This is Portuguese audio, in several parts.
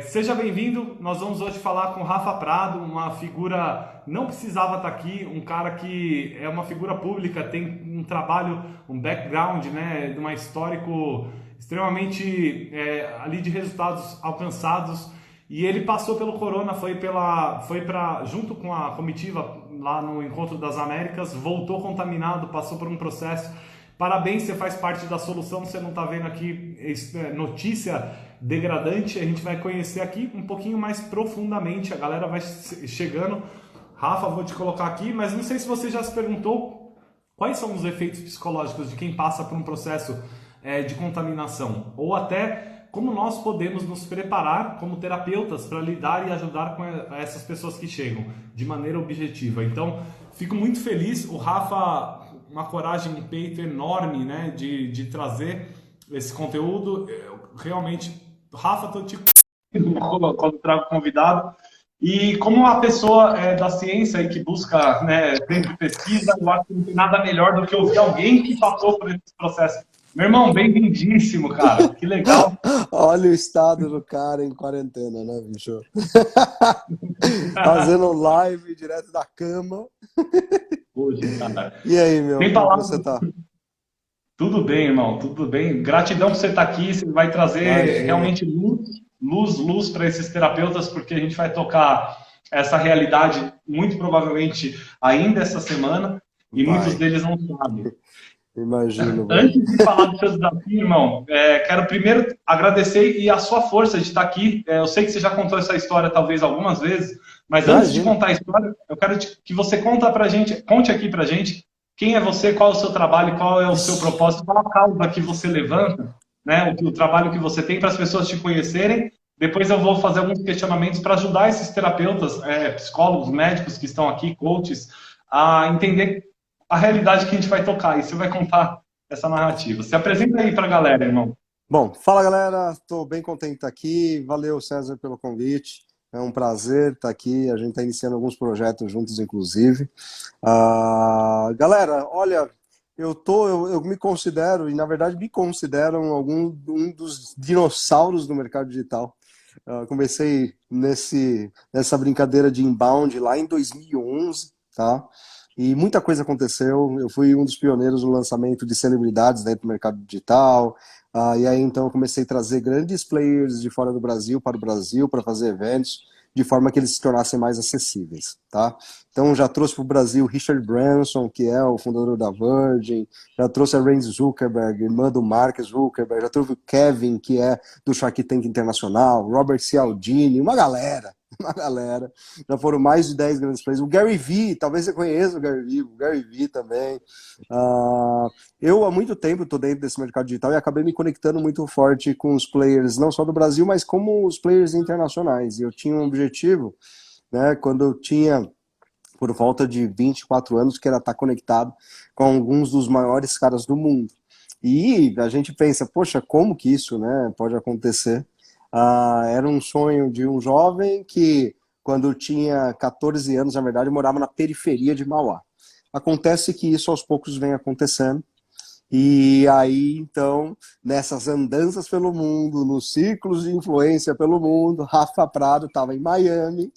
Seja bem-vindo. Nós vamos hoje falar com Rafa Prado, uma figura não precisava estar aqui, um cara que é uma figura pública, tem um trabalho, um background, né, de um histórico extremamente ali de resultados alcançados. E ele passou pelo Corona, foi para junto com a comitiva lá no Encontro das Américas, voltou contaminado, passou por um processo. Parabéns, você faz parte da solução, você não está vendo aqui notícia degradante, a gente vai conhecer aqui um pouquinho mais profundamente, a galera vai chegando. Rafa, vou te colocar aqui, mas não sei se você já se perguntou quais são os efeitos psicológicos de quem passa por um processo de contaminação, ou até como nós podemos nos preparar como terapeutas para lidar e ajudar com essas pessoas que chegam de maneira objetiva. Então, fico muito feliz, o Rafa, uma coragem, um peito enorme, né, de trazer esse conteúdo. Eu, realmente, Rafa, tô te quando trago convidado. E como uma pessoa da ciência e que busca, né, sempre pesquisa, eu acho que não tem nada melhor do que ouvir alguém que passou por esse processo. Meu irmão, bem-vindíssimo, cara. Que legal. Olha o estado do cara em quarentena, né, bicho? Fazendo live direto da cama. Hoje, cara. E aí, meu, Tem como que palavras. você tá? Tudo bem, irmão, tudo bem. Gratidão por você estar aqui. Você vai trazer Imagina. realmente luz para esses terapeutas, porque a gente vai tocar essa realidade muito provavelmente ainda essa semana e muitos Vai. deles não sabem. Imagino, velho. Antes de falar do seu desafio, irmão, quero primeiro agradecer e a sua força de estar aqui. Eu sei que você já contou essa história talvez algumas vezes, mas antes de Imagina. contar a história, eu quero que você conte aqui pra gente quem é você, qual é o seu trabalho, qual é o seu Ixi. propósito, qual a causa que você levanta, né? O trabalho que você tem para as pessoas te conhecerem. Depois eu vou fazer alguns questionamentos para ajudar esses terapeutas, psicólogos, médicos que estão aqui, coaches, a entender a realidade que a gente vai tocar. E você vai contar essa narrativa. Se apresenta aí para a galera, irmão. Bom, fala galera, estou bem contente de estar aqui. Valeu, César, pelo convite. É um prazer estar aqui. A gente está iniciando alguns projetos juntos, inclusive. Galera, olha, eu me considero, e na verdade me consideram um dos dinossauros do mercado digital. Comecei nessa brincadeira de inbound lá em 2011, tá? E muita coisa aconteceu. Eu fui um dos pioneiros no lançamento de celebridades dentro do mercado digital. E aí então eu comecei a trazer grandes players de fora do Brasil para o Brasil para fazer eventos de forma que eles se tornassem mais acessíveis, tá? Então já trouxe para o Brasil Richard Branson, que é o fundador da Virgin, já trouxe a Renée Zuckerberg, irmã do Mark Zuckerberg, já trouxe o Kevin, que é do Shark Tank Internacional, Robert Cialdini, uma galera, uma galera. Já foram mais de 10 grandes players. O Gary Vee, talvez você conheça o Gary Vee também. Eu há muito tempo estou dentro desse mercado digital e acabei me conectando muito forte com os players, não só do Brasil, mas como os players internacionais. E eu tinha um objetivo, né, quando eu tinha, por volta de 24 anos, que era estar conectado com alguns dos maiores caras do mundo. E a gente pensa, poxa, como que isso, né, pode acontecer? Era um sonho de um jovem que, quando tinha 14 anos, na verdade, morava na periferia de Mauá. Acontece que isso aos poucos vem acontecendo. E aí, então, nessas andanças pelo mundo, nos círculos de influência pelo mundo, Rafa Prado estava em Miami,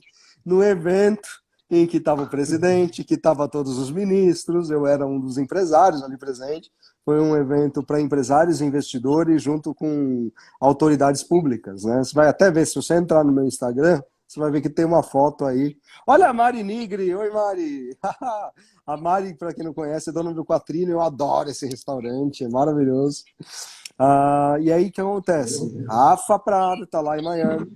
no evento em que estava o presidente, que estava todos os ministros, eu era um dos empresários ali presente. Foi um evento para empresários e investidores junto com autoridades públicas, né? Você vai até ver, se você entrar no meu Instagram, você vai ver que tem uma foto aí. Olha a Mari Nigri, oi Mari! A Mari, para quem não conhece, é dona do Quatrino, eu adoro esse restaurante, é maravilhoso. E aí o que acontece? Rafa Prado está lá em Miami,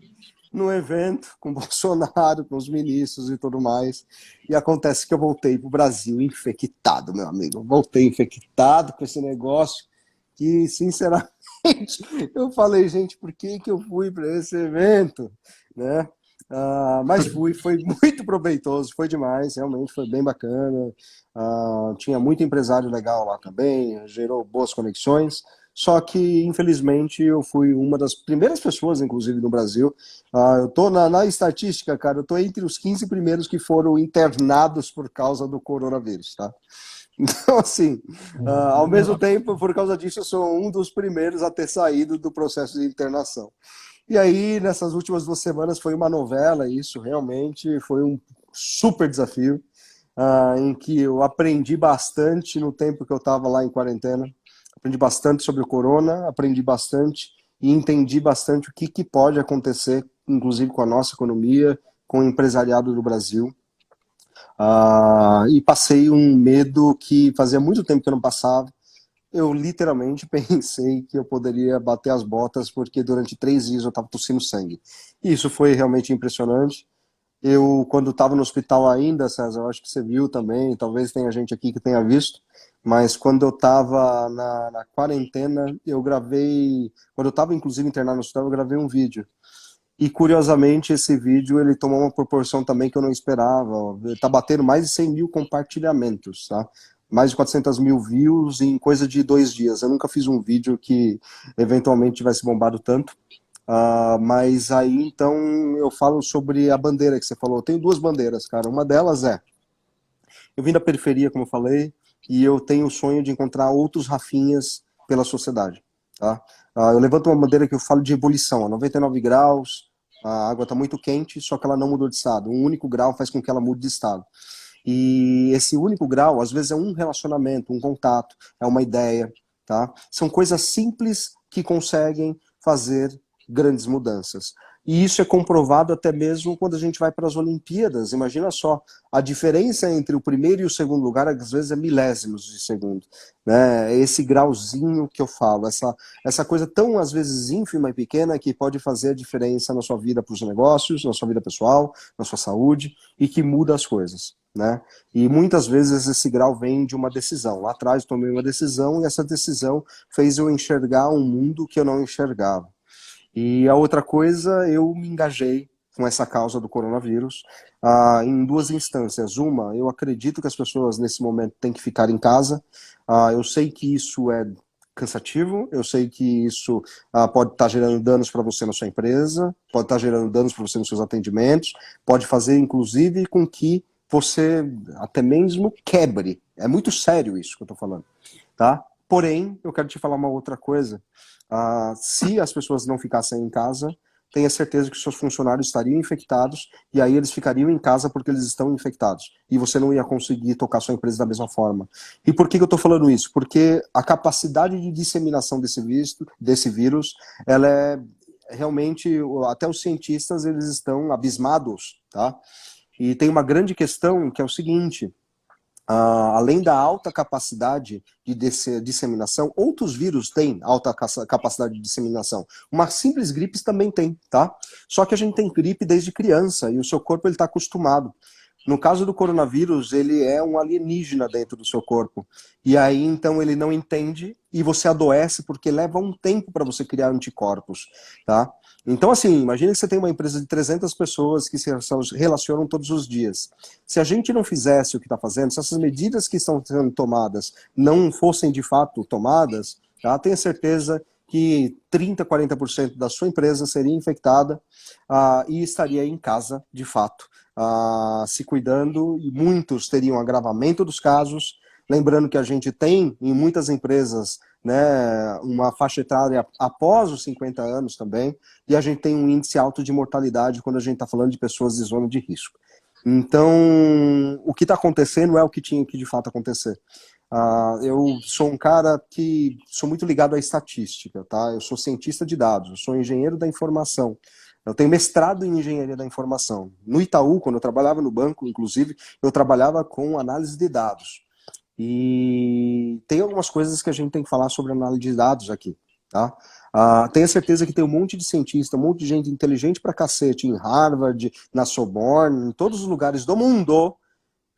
no evento com o Bolsonaro, com os ministros e tudo mais. E acontece que eu voltei para o Brasil infectado, meu amigo. Voltei infectado com esse negócio que, sinceramente, eu falei, gente, por que eu fui para esse evento? Né? Mas foi muito proveitoso, foi demais, realmente foi bem bacana. Tinha muito empresário legal lá também, gerou boas conexões. Só que, infelizmente, eu fui uma das primeiras pessoas, inclusive, no Brasil. Eu tô na estatística, cara, eu tô entre os 15 primeiros que foram internados por causa do coronavírus, tá? Então, assim, ao mesmo tempo, por causa disso, eu sou um dos primeiros a ter saído do processo de internação. E aí, nessas últimas 2 semanas, foi uma novela, e isso realmente foi um super desafio, em que eu aprendi bastante no tempo que eu estava lá em quarentena. Aprendi bastante sobre o corona, aprendi bastante e entendi bastante o que, que pode acontecer, inclusive com a nossa economia, com o empresariado do Brasil. E passei um medo que fazia muito tempo que eu não passava. Eu literalmente pensei que eu poderia bater as botas, porque durante 3 dias eu estava tossindo sangue. E isso foi realmente impressionante. Eu, quando estava no hospital ainda, César, eu acho que você viu também, talvez tenha gente aqui que tenha visto, mas quando eu estava na quarentena, eu gravei, quando eu estava inclusive internado no hospital, eu gravei um vídeo. E curiosamente, esse vídeo ele tomou uma proporção também que eu não esperava. Está batendo mais de 100 mil compartilhamentos, tá? Mais de 400 mil views em coisa de 2 dias. Eu nunca fiz um vídeo que eventualmente tivesse bombado tanto. Mas aí então eu falo sobre a bandeira que você falou. Eu tenho 2 bandeiras, cara. Uma delas é: eu vim da periferia, como eu falei, e eu tenho o sonho de encontrar outros Rafinhas pela sociedade, tá? Eu levanto uma bandeira que eu falo de ebulição, a 99 graus, a água está muito quente, só que ela não mudou de estado. Um único grau faz com que ela mude de estado. E esse único grau, às vezes, é um relacionamento, um contato, é uma ideia, tá? São coisas simples que conseguem fazer grandes mudanças. E isso é comprovado até mesmo quando a gente vai para as Olimpíadas. Imagina só, a diferença entre o primeiro e o segundo lugar, às vezes, é milésimos de segundo. Né? É esse grauzinho que eu falo, essa coisa tão, às vezes, ínfima e pequena que pode fazer a diferença na sua vida para os negócios, na sua vida pessoal, na sua saúde, e que muda as coisas. Né? E muitas vezes esse grau vem de uma decisão. Lá atrás eu tomei uma decisão e essa decisão fez eu enxergar um mundo que eu não enxergava. E a outra coisa, eu me engajei com essa causa do coronavírus em 2 instâncias. Uma, eu acredito que as pessoas nesse momento têm que ficar em casa. Eu sei que isso é cansativo, eu sei que isso pode estar gerando danos para você na sua empresa, pode estar gerando danos para você nos seus atendimentos, pode fazer inclusive com que você até mesmo quebre. É muito sério isso que eu estou falando, tá? Porém, eu quero te falar uma outra coisa. Se as pessoas não ficassem em casa, tenha certeza que seus funcionários estariam infectados e aí eles ficariam em casa porque eles estão infectados. E você não ia conseguir tocar sua empresa da mesma forma. E por que eu estou falando isso? Porque a capacidade de disseminação desse vírus, ela é realmente, até os cientistas, eles estão abismados, tá? E tem uma grande questão que é o seguinte: além da alta capacidade de disseminação, outros vírus têm alta capacidade de disseminação. Uma simples gripe também tem, tá? Só que a gente tem gripe desde criança e o seu corpo está acostumado. No caso do coronavírus, ele é um alienígena dentro do seu corpo. E aí, então, ele não entende e você adoece porque leva um tempo para você criar anticorpos, tá? Então, assim, imagine que você tem uma empresa de 300 pessoas que se relacionam todos os dias. Se a gente não fizesse o que está fazendo, se essas medidas que estão sendo tomadas não fossem de fato tomadas, tá? Tenha certeza que 30, 40% da sua empresa seria infectada e estaria em casa, de fato, se cuidando, e muitos teriam agravamento dos casos. Lembrando que a gente tem, em muitas empresas, né, uma faixa etária após os 50 anos também, e a gente tem um índice alto de mortalidade quando a gente está falando de pessoas de zona de risco. Então, o que está acontecendo é o que tinha que de fato acontecer. Eu sou um cara que sou muito ligado à estatística, tá? Eu sou cientista de dados, eu sou engenheiro da informação. Eu tenho mestrado em engenharia da informação. No Itaú, quando eu trabalhava no banco, inclusive, eu trabalhava com análise de dados. E tem algumas coisas que a gente tem que falar sobre análise de dados aqui, tá? Tenha certeza que tem um monte de cientista, um monte de gente inteligente pra cacete em Harvard, na Sorbonne, em todos os lugares do mundo,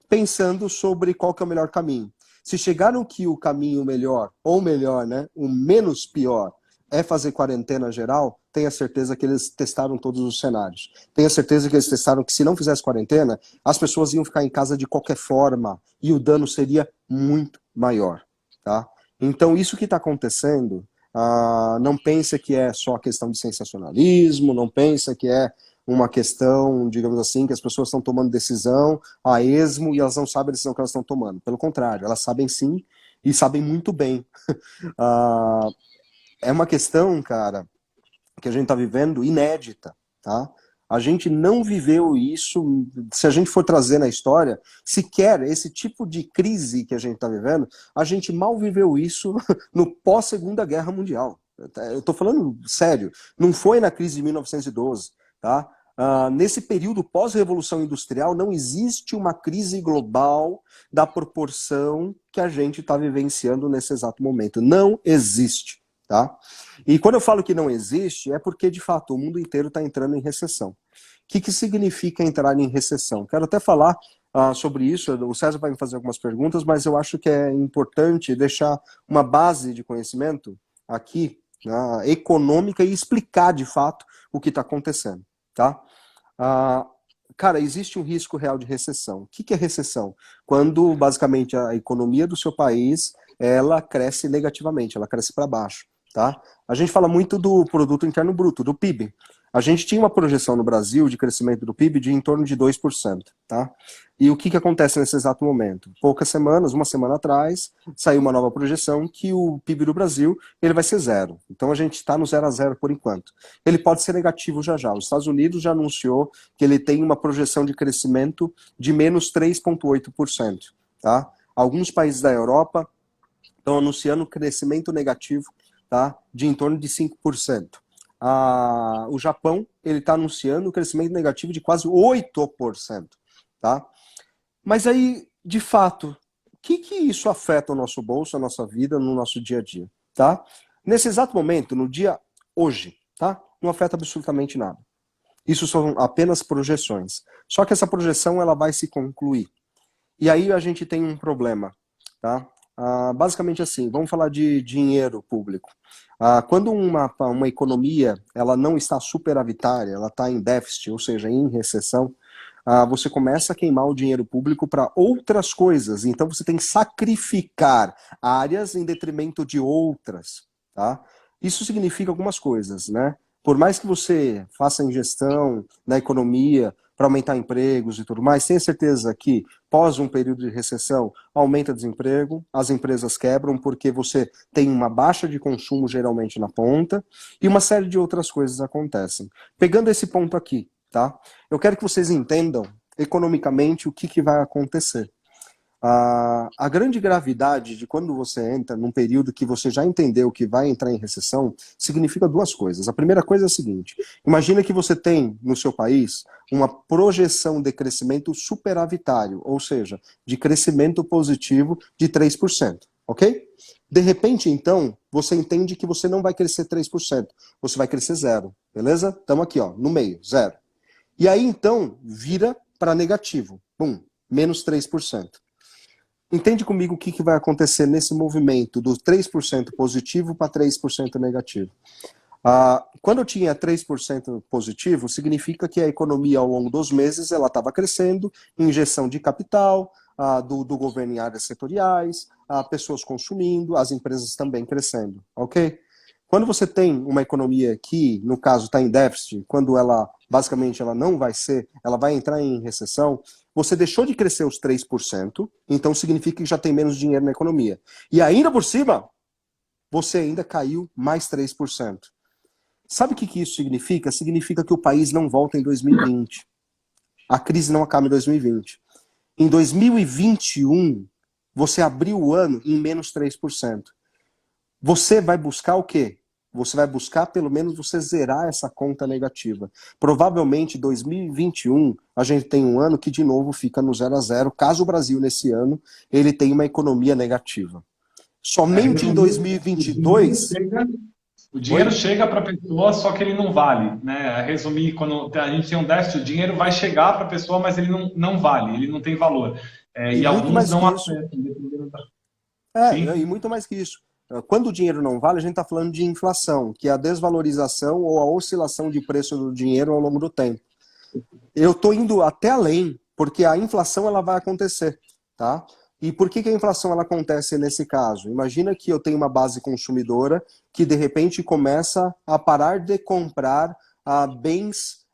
pensando sobre qual que é o melhor caminho. Se chegaram que o caminho melhor, ou melhor, né, o menos pior, é fazer quarentena geral, tenha certeza que eles testaram todos os cenários. Tenha certeza que eles testaram que se não fizesse quarentena, as pessoas iam ficar em casa de qualquer forma e o dano seria muito maior, tá? Então, isso que está acontecendo, não pensa que é só questão de sensacionalismo, não pensa que é uma questão, digamos assim, que as pessoas estão tomando decisão a esmo e elas não sabem a decisão que elas estão tomando. Pelo contrário, elas sabem sim e sabem muito bem. É uma questão, cara, que a gente está vivendo inédita, tá? A gente não viveu isso, se a gente for trazer na história, sequer esse tipo de crise que a gente está vivendo, a gente mal viveu isso no pós-Segunda Guerra Mundial. Eu estou falando sério, não foi na crise de 1912, tá? Nesse período pós-revolução industrial, não existe uma crise global da proporção que a gente está vivenciando nesse exato momento. Não existe, tá? E quando eu falo que não existe, é porque, de fato, o mundo inteiro está entrando em recessão. O que significa entrar em recessão? Quero até falar sobre isso, o César vai me fazer algumas perguntas, mas eu acho que é importante deixar uma base de conhecimento aqui, econômica, e explicar, de fato, o que está acontecendo, tá? Cara, existe um risco real de recessão. O que é recessão? Quando, basicamente, a economia do seu país, ela cresce negativamente, ela cresce para baixo, tá? A gente fala muito do produto interno bruto, do PIB. A gente tinha uma projeção no Brasil de crescimento do PIB de em torno de 2%, tá? E o que acontece nesse exato momento? Poucas semanas, uma semana atrás, saiu uma nova projeção que o PIB do Brasil ele vai ser zero. Então a gente está no 0 a 0 por enquanto. Ele pode ser negativo já já. Os Estados Unidos já anunciou que ele tem uma projeção de crescimento de menos 3,8%, tá? Alguns países da Europa estão anunciando crescimento negativo, tá? De em torno de 5%. O Japão ele está anunciando um crescimento negativo de quase 8%, tá? Mas aí, de fato, o que isso afeta o nosso bolso, a nossa vida, no nosso dia a dia, tá? Nesse exato momento, no dia hoje, tá? Não afeta absolutamente nada. Isso são apenas projeções. Só que essa projeção ela vai se concluir. E aí a gente tem um problema, tá? Basicamente assim, vamos falar de dinheiro público. Quando uma economia ela não está superavitária, ela está em déficit, ou seja, em recessão, você começa a queimar o dinheiro público para outras coisas. Então você tem que sacrificar áreas em detrimento de outras, tá? Isso significa algumas coisas, né? Por mais que você faça ingestão na economia para aumentar empregos e tudo mais, tenha certeza que pós um período de recessão aumenta desemprego, as empresas quebram porque você tem uma baixa de consumo geralmente na ponta e uma série de outras coisas acontecem. Pegando esse ponto aqui, tá? Eu quero que vocês entendam economicamente o que vai acontecer. A grande gravidade de quando você entra num período que você já entendeu que vai entrar em recessão significa duas coisas. A primeira coisa é a seguinte: imagina que você tem no seu país uma projeção de crescimento superavitário, ou seja, de crescimento positivo de 3%, ok? De repente, então, você entende que você não vai crescer 3%, você vai crescer zero, beleza? Estamos aqui, ó, no meio, zero. E aí, então, vira para negativo. Bum, menos 3%. Entende comigo o que vai acontecer nesse movimento do 3% positivo para 3% negativo. Quando eu tinha 3% positivo, significa que a economia ao longo dos meses ela estava crescendo, injeção de capital do governo em áreas setoriais, pessoas consumindo, as empresas também crescendo, ok? Quando você tem uma economia que, no caso, está em déficit, quando ela, basicamente, ela não vai ser, ela vai entrar em recessão, você deixou de crescer os 3%, então significa que já tem menos dinheiro na economia. E ainda por cima, você ainda caiu mais 3%. Sabe o que isso significa? Significa que o país não volta em 2020. A crise não acaba em 2020. Em 2021, você abriu o ano em menos 3%. Você vai buscar o quê? Você vai buscar, pelo menos, você zerar essa conta negativa. Provavelmente, 2021, a gente tem um ano que, de novo, fica no 0 a 0, caso o Brasil, nesse ano, ele tenha uma economia negativa. Somente em 2022... O dinheiro chega para a pessoa, só que ele não vale, né? A resumir, quando a gente tem um déficit, o dinheiro vai chegar para a pessoa, mas ele não vale, ele não tem valor. E e muito alguns mais não que isso. acessam, dependendo da... E muito mais que isso. Quando o dinheiro não vale, a gente está falando de inflação, que é a desvalorização ou a oscilação de preço do dinheiro ao longo do tempo. Eu estou indo até além, porque a inflação ela vai acontecer, tá? E por que a inflação ela acontece nesse caso? Imagina que eu tenho uma base consumidora que de repente começa a parar de comprar bens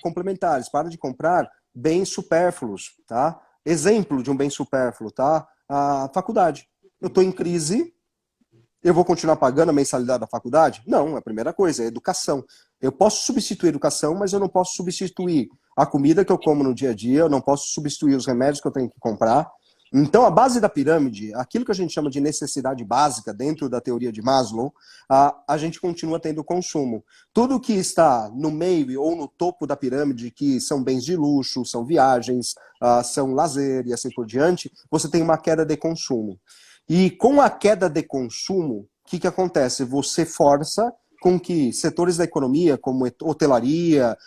complementares, para de comprar bens supérfluos, tá? Exemplo de um bem supérfluo, tá? A faculdade. Eu estou em crise, Eu vou continuar pagando a mensalidade da faculdade? Não, a primeira coisa é educação. Eu posso substituir a educação, mas eu não posso substituir a comida que eu como no dia a dia, eu não posso substituir os remédios que eu tenho que comprar. Então, a base da pirâmide, aquilo que a gente chama de necessidade básica dentro da teoria de Maslow, a gente continua tendo consumo. Tudo que está no meio ou no topo da pirâmide, que são bens de luxo, são viagens, são lazer e assim por diante, você tem uma queda de consumo. E com a queda de consumo, o que acontece? Você força com que setores da economia, como hotelaria,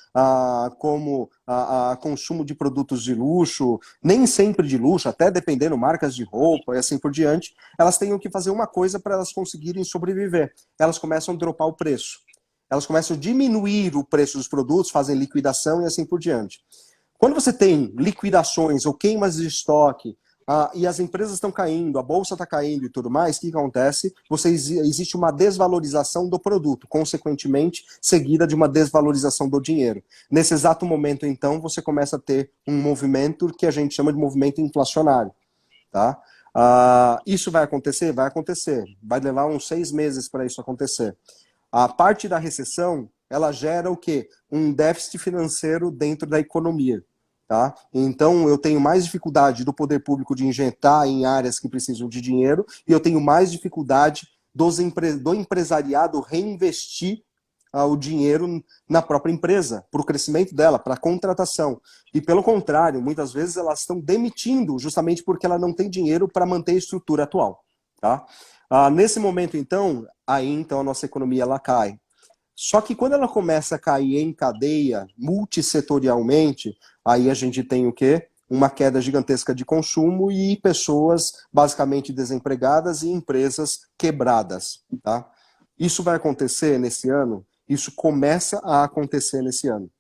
como consumo de produtos de luxo, nem sempre de luxo, até dependendo marcas de roupa e assim por diante, elas tenham que fazer uma coisa para elas conseguirem sobreviver. Elas começam a dropar o preço. Elas começam a diminuir o preço dos produtos, fazem liquidação e assim por diante. Quando você tem liquidações ou queimas de estoque, e as empresas estão caindo, a bolsa está caindo e tudo mais, o que acontece? Existe uma desvalorização do produto, consequentemente, seguida de uma desvalorização do dinheiro. Nesse exato momento, então, você começa a ter um movimento que a gente chama de movimento inflacionário. Tá? Isso vai acontecer? Vai acontecer. Vai levar uns 6 meses para isso acontecer. A parte da recessão, ela gera o quê? Um déficit financeiro dentro da economia. Tá? Então, eu tenho mais dificuldade do poder público de injetar em áreas que precisam de dinheiro e eu tenho mais dificuldade do empresariado reinvestir o dinheiro na própria empresa, para o crescimento dela, para a contratação. E, pelo contrário, muitas vezes elas estão demitindo justamente porque ela não tem dinheiro para manter a estrutura atual. Tá? Nesse momento, então, a nossa economia ela cai. Só que quando ela começa a cair em cadeia, multissetorialmente, aí a gente tem o quê? Uma queda gigantesca de consumo e pessoas basicamente desempregadas e empresas quebradas. Tá? Isso vai acontecer nesse ano? Isso começa a acontecer nesse ano.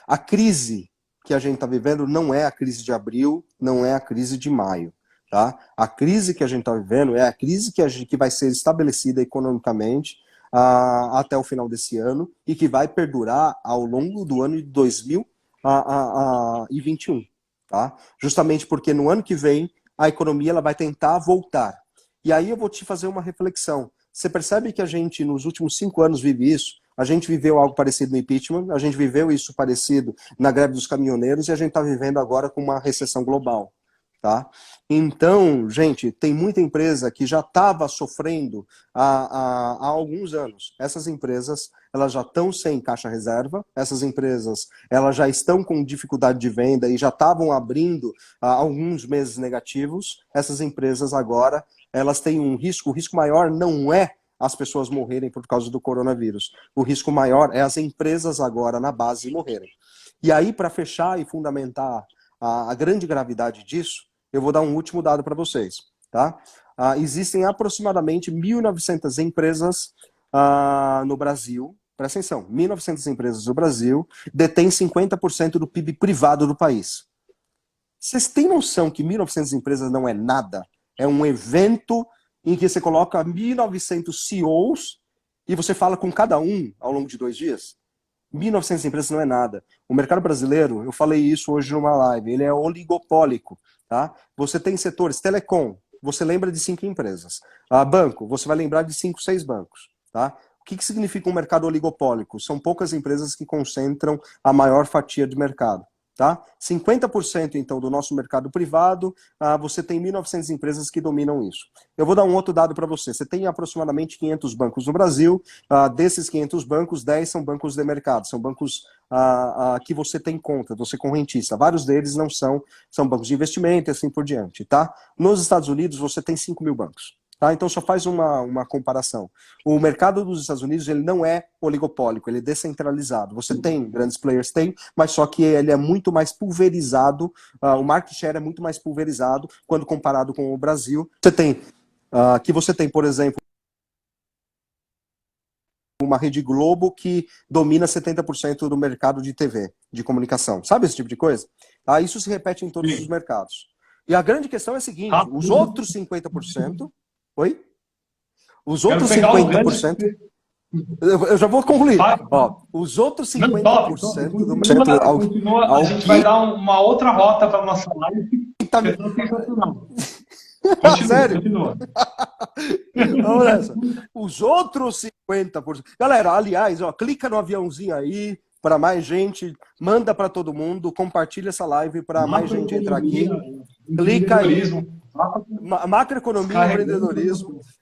A crise que a gente está vivendo não é a crise de abril, não é a crise de maio. Tá? A crise que a gente está vivendo é a crise que vai ser estabelecida economicamente até o final desse ano e que vai perdurar ao longo do ano de 2021. Tá? Justamente porque no ano que vem a economia ela vai tentar voltar. E aí eu vou te fazer uma reflexão. Você percebe que a gente nos últimos 5 anos vive isso? A gente viveu algo parecido no impeachment, a gente viveu isso parecido na greve dos caminhoneiros e a gente está vivendo agora com uma recessão global. Tá? Então, gente, tem muita empresa que já estava sofrendo há alguns anos. Essas empresas, elas já estão sem caixa reserva, essas empresas, elas já estão com dificuldade de venda e já estavam abrindo alguns meses negativos. Essas empresas agora, elas têm um risco, o risco maior não é as pessoas morrerem por causa do coronavírus. O risco maior é as empresas agora na base morrerem. E aí, para fechar e fundamentar a grande gravidade disso, eu vou dar um último dado para vocês. Tá? Existem aproximadamente 1.900 empresas no Brasil, presta atenção, 1.900 empresas no Brasil detêm 50% do PIB privado do país. Vocês têm noção que 1.900 empresas não é nada? É um evento em que você coloca 1.900 CEOs e você fala com cada um ao longo de 2 dias? 1.900 empresas não é nada. O mercado brasileiro, eu falei isso hoje numa live, ele é oligopólico. Tá? Você tem setores, telecom, você lembra de 5 empresas. Banco, você vai lembrar de 5, 6 bancos. Tá? O que significa um mercado oligopólico? São poucas empresas que concentram a maior fatia de mercado. Tá? 50% então do nosso mercado privado, você tem 1.900 empresas que dominam isso. Eu vou dar um outro dado para você. Você tem aproximadamente 500 bancos no Brasil. Desses 500 bancos, 10 são bancos de mercado, são bancos que você tem conta, você é correntista. Vários deles não são bancos de investimento e assim por diante. Tá? Nos Estados Unidos, você tem 5.000 bancos. Tá? Então, só faz uma comparação. O mercado dos Estados Unidos ele não é oligopólico, ele é descentralizado. Você tem, grandes players tem, mas só que ele é muito mais pulverizado, o market share é muito mais pulverizado quando comparado com o Brasil. Você tem, por exemplo, uma Rede Globo que domina 70% do mercado de TV, de comunicação. Sabe esse tipo de coisa? Isso se repete em todos os mercados. E a grande questão é a seguinte, os outros 50%... Oi? Os outros 50%... Eu já vou concluir. Ó, os outros 50% do mercado... A gente vai dar uma outra rota para a nossa live. Continua, Sério? continua. Vamos nessa. Os outros 50%. Galera, aliás, ó, clica no aviãozinho aí para mais gente, manda para todo mundo, compartilha essa live para mais gente entrar Macroeconomia, aqui. Clica aí, empreendedorismo. macroeconomia e Descarregando para empreendedorismo. você.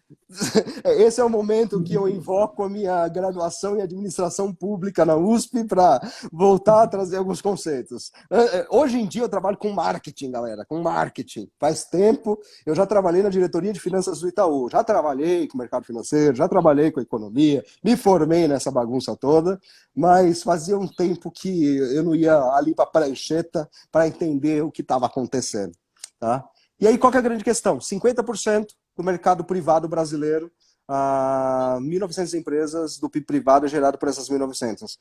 Esse é o momento que eu invoco a minha graduação em administração pública na USP para voltar a trazer alguns conceitos. Hoje em dia eu trabalho com marketing, galera, com marketing. Faz tempo, eu já trabalhei na diretoria de finanças do Itaú, já trabalhei com o mercado financeiro, já trabalhei com a economia, me formei nessa bagunça toda, mas fazia um tempo que eu não ia ali para a prancheta para entender o que estava acontecendo, tá? E aí, qual que é a grande questão? 50% do mercado privado brasileiro, 1.900 empresas do PIB privado é gerado por essas 1.900.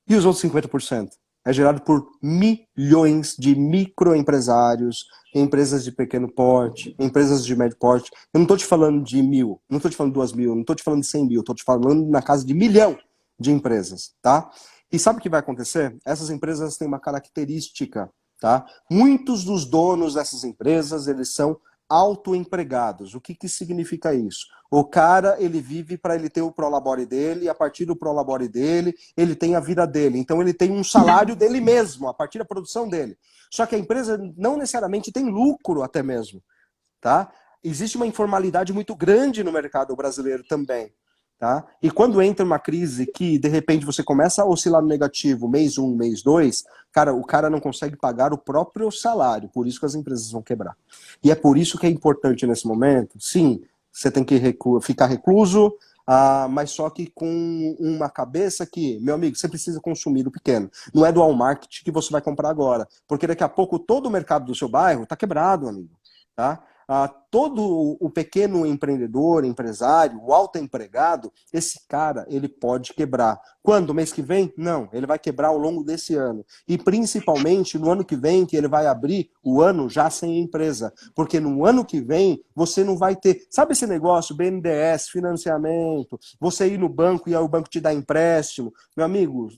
E os outros 50%? É gerado por milhões de microempresários, empresas de pequeno porte, empresas de médio porte. Eu não estou te falando de 1.000, não estou te falando de 2.000, não estou te falando de 100 mil, estou te falando na casa de 1 milhão de empresas, tá? E sabe o que vai acontecer? Essas empresas têm uma característica, tá? Muitos dos donos dessas empresas, eles são autoempregados. O que que significa isso? O cara, ele vive para ele ter o prolabore dele, e a partir do prolabore dele, ele tem a vida dele. Então ele tem um salário dele mesmo, a partir da produção dele. Só que a empresa não necessariamente tem lucro até mesmo, tá? Existe uma informalidade muito grande no mercado brasileiro também. Tá? E quando entra uma crise que, de repente, você começa a oscilar no negativo, mês 1, mês 2, cara, o cara não consegue pagar o próprio salário, por isso que as empresas vão quebrar. E é por isso que é importante nesse momento, sim, você tem que ficar recluso, mas só que com uma cabeça que, meu amigo, você precisa consumir o pequeno. Não é do Walmart que você vai comprar agora, porque daqui a pouco todo o mercado do seu bairro está quebrado, amigo. Tá? Todo o pequeno empreendedor, empresário, o autoempregado, esse cara, ele pode quebrar. Quando? Mês que vem? Não, ele vai quebrar ao longo desse ano. E principalmente no ano que vem, que ele vai abrir o ano já sem empresa. Porque no ano que vem, você não vai ter... Sabe esse negócio, BNDES, financiamento, você ir no banco e aí o banco te dá empréstimo? Meu amigo,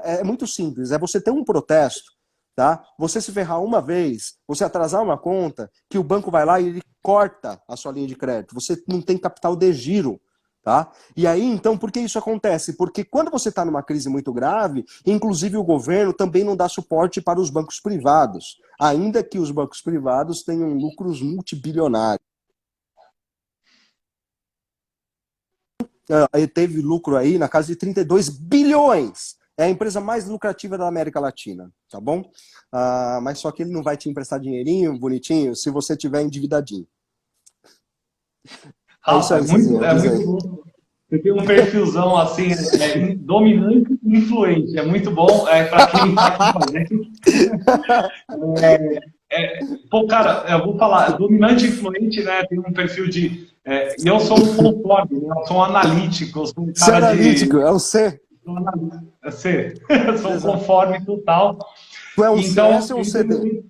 é muito simples, é você ter um protesto, tá? Você se ferrar uma vez, você atrasar uma conta, que o banco vai lá e ele corta a sua linha de crédito. Você não tem capital de giro, tá? E aí, então, por que isso acontece? Porque quando você está numa crise muito grave, inclusive o governo também não dá suporte para os bancos privados, ainda que os bancos privados tenham lucros multibilionários. Ele teve lucro aí na casa de 32 bilhões. É a empresa mais lucrativa da América Latina, tá bom? Mas só que ele não vai te emprestar dinheirinho, bonitinho, se você tiver endividadinho. É isso Rafa, aí, Cezinha, é diz muito aí. bom. Você tem um perfilzão assim, dominante e influente. É muito bom para quem está aqui com a gente. Pô, cara, eu vou falar, dominante e influente, né? Tem um perfil de. E eu sou um conforme, né? Eu sou um analítico, eu sou um Ser cara de. analítico, é o C. Eu sou um Exato. conforme total. Tu é um Então, CS ou um CD?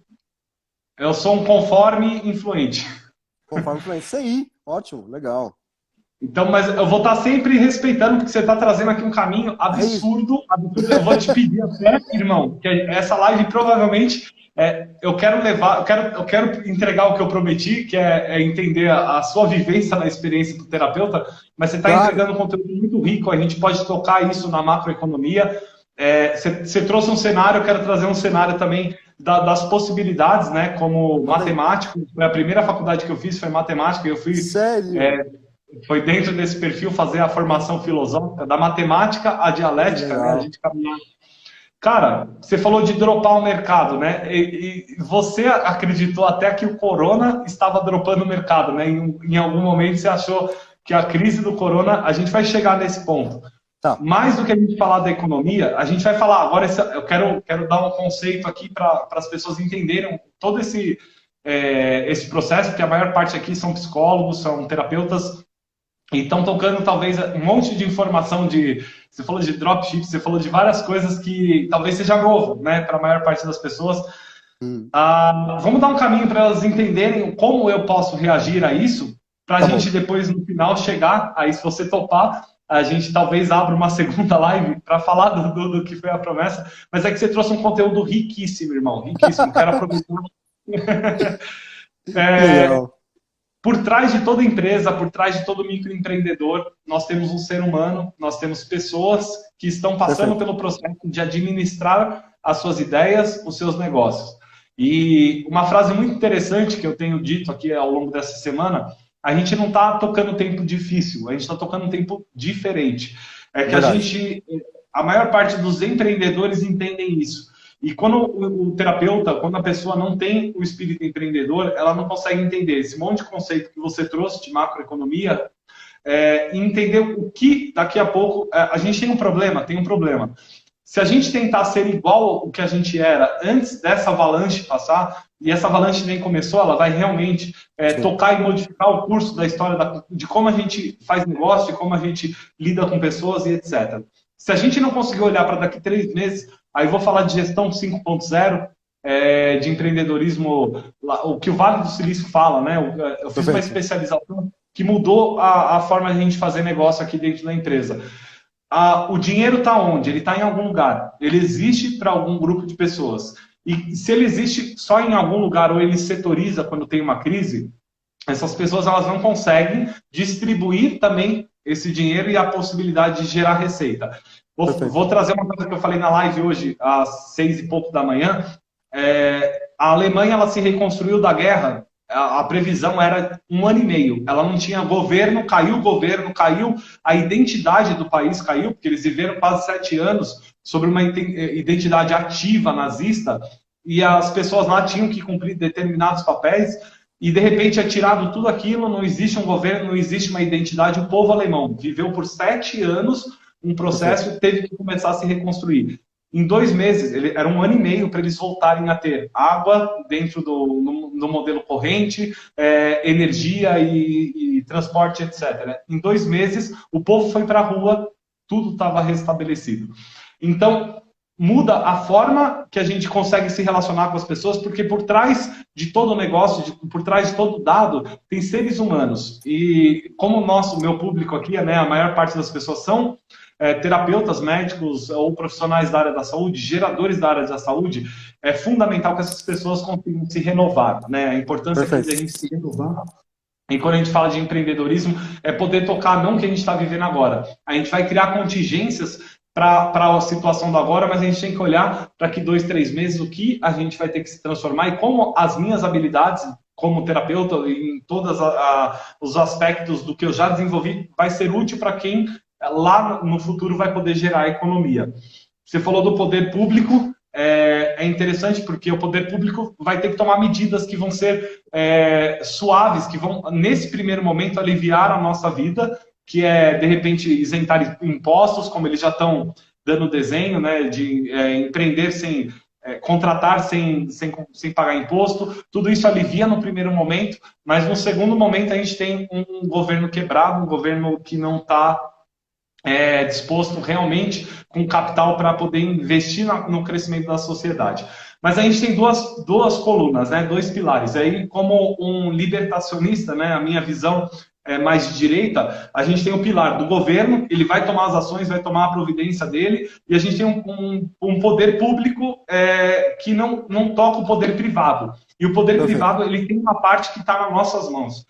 eu sou um conforme influente. Conforme influência. CI, ótimo, legal. Então, mas eu vou estar sempre respeitando, porque você está trazendo aqui um caminho absurdo, absurdo. Eu vou te pedir até, irmão, que essa live provavelmente eu quero levar, eu quero entregar o que eu prometi, que é entender a sua vivência na experiência do terapeuta, mas você está entregando um conteúdo muito rico, a gente pode tocar isso na macroeconomia. Você trouxe um cenário, eu quero trazer um cenário também das possibilidades, né? Como matemático, foi a primeira faculdade que eu fiz, foi matemática, e eu fui. Sério? Foi dentro desse perfil fazer a formação filosófica, da matemática à dialética, né? A gente caminhar. Cara, você falou de dropar o mercado, né? E você acreditou até que o corona estava dropando o mercado, né? Em algum momento você achou que a crise do corona, a gente vai chegar nesse ponto. Tá. Mais do que a gente falar da economia, a gente vai falar agora, eu quero dar um conceito aqui para as pessoas entenderem todo esse processo, que a maior parte aqui são psicólogos, são terapeutas, e estão tocando talvez um monte de informação você falou de dropship, você falou de várias coisas que talvez seja novo, né, para a maior parte das pessoas. Vamos dar um caminho para elas entenderem como eu posso reagir a isso, para a gente depois no final chegar, aí se você topar, a gente talvez abra uma segunda live para falar do que foi a promessa, mas é que você trouxe um conteúdo riquíssimo, irmão, riquíssimo, quero aproveitar. Legal. por trás de toda empresa, por trás de todo microempreendedor, nós temos um ser humano, nós temos pessoas que estão passando pelo processo de administrar as suas ideias, os seus negócios. E uma frase muito interessante que eu tenho dito aqui ao longo dessa semana, a gente não está tocando tempo difícil, a gente está tocando um tempo diferente. É que a maior parte dos empreendedores entendem isso. E quando o terapeuta, quando a pessoa não tem o espírito empreendedor, ela não consegue entender esse monte de conceito que você trouxe de macroeconomia, e entender o que daqui a pouco a gente tem um problema. Se a gente tentar ser igual ao que a gente era antes dessa avalanche passar, e essa avalanche nem começou, ela vai realmente tocar e modificar o curso da história de como a gente faz negócio, de como a gente lida com pessoas e etc. Se a gente não conseguir olhar para daqui 3 meses, aí eu vou falar de gestão 5.0, de empreendedorismo, o que o Vale do Silício fala, né? Eu fiz uma especialização que mudou a forma de a gente fazer negócio aqui dentro da empresa. O dinheiro está onde? Ele está em algum lugar. Ele existe para algum grupo de pessoas. E se ele existe só em algum lugar ou ele setoriza quando tem uma crise, essas pessoas elas não conseguem distribuir também esse dinheiro e a possibilidade de gerar receita. Vou trazer uma coisa que eu falei na live hoje, às 6 e pouco da manhã. A Alemanha ela se reconstruiu da guerra, a previsão era 1 ano e meio. Ela não tinha governo, caiu, a identidade do país caiu, porque eles viveram quase 7 anos sobre uma identidade ativa nazista, e as pessoas lá tinham que cumprir determinados papéis, e de repente é tirado tudo aquilo, não existe um governo, não existe uma identidade. O povo alemão viveu por 7 anos um processo e teve que começar a se reconstruir. Em 2 meses, era 1 ano e meio para eles voltarem a ter água dentro do modelo corrente, energia e transporte, etc. Em 2 meses, o povo foi para a rua, tudo estava restabelecido. Então, muda a forma que a gente consegue se relacionar com as pessoas, porque por trás de todo negócio, por trás de todo dado, tem seres humanos. E como o meu público aqui, né, a maior parte das pessoas são terapeutas, médicos ou profissionais da área da saúde, geradores da área da saúde, é fundamental que essas pessoas consigam se renovar, né? A importância de a gente se renovar. E quando a gente fala de empreendedorismo, é poder tocar não o que a gente está vivendo agora. A gente vai criar contingências para a situação do agora, mas a gente tem que olhar para que 2, 3 meses o que a gente vai ter que se transformar e como as minhas habilidades como terapeuta em todos os aspectos do que eu já desenvolvi vai ser útil para quem lá no futuro vai poder gerar economia. Você falou do poder público, é interessante porque o poder público vai ter que tomar medidas que vão ser suaves, que vão, nesse primeiro momento, aliviar a nossa vida, que é, de repente, isentar impostos, como eles já estão dando desenho, né, de empreender sem... contratar sem pagar imposto, tudo isso alivia no primeiro momento, mas no segundo momento a gente tem um governo quebrado, um governo que não está disposto realmente com capital para poder investir no crescimento da sociedade. Mas a gente tem duas colunas, né, 2 pilares. Aí, como um libertacionista, né, a minha visão mais de direita, a gente tem o pilar do governo, ele vai tomar as ações, vai tomar a providência dele, e a gente tem um poder público que não toca o poder privado. E o poder privado ele tem uma parte que está nas nossas mãos,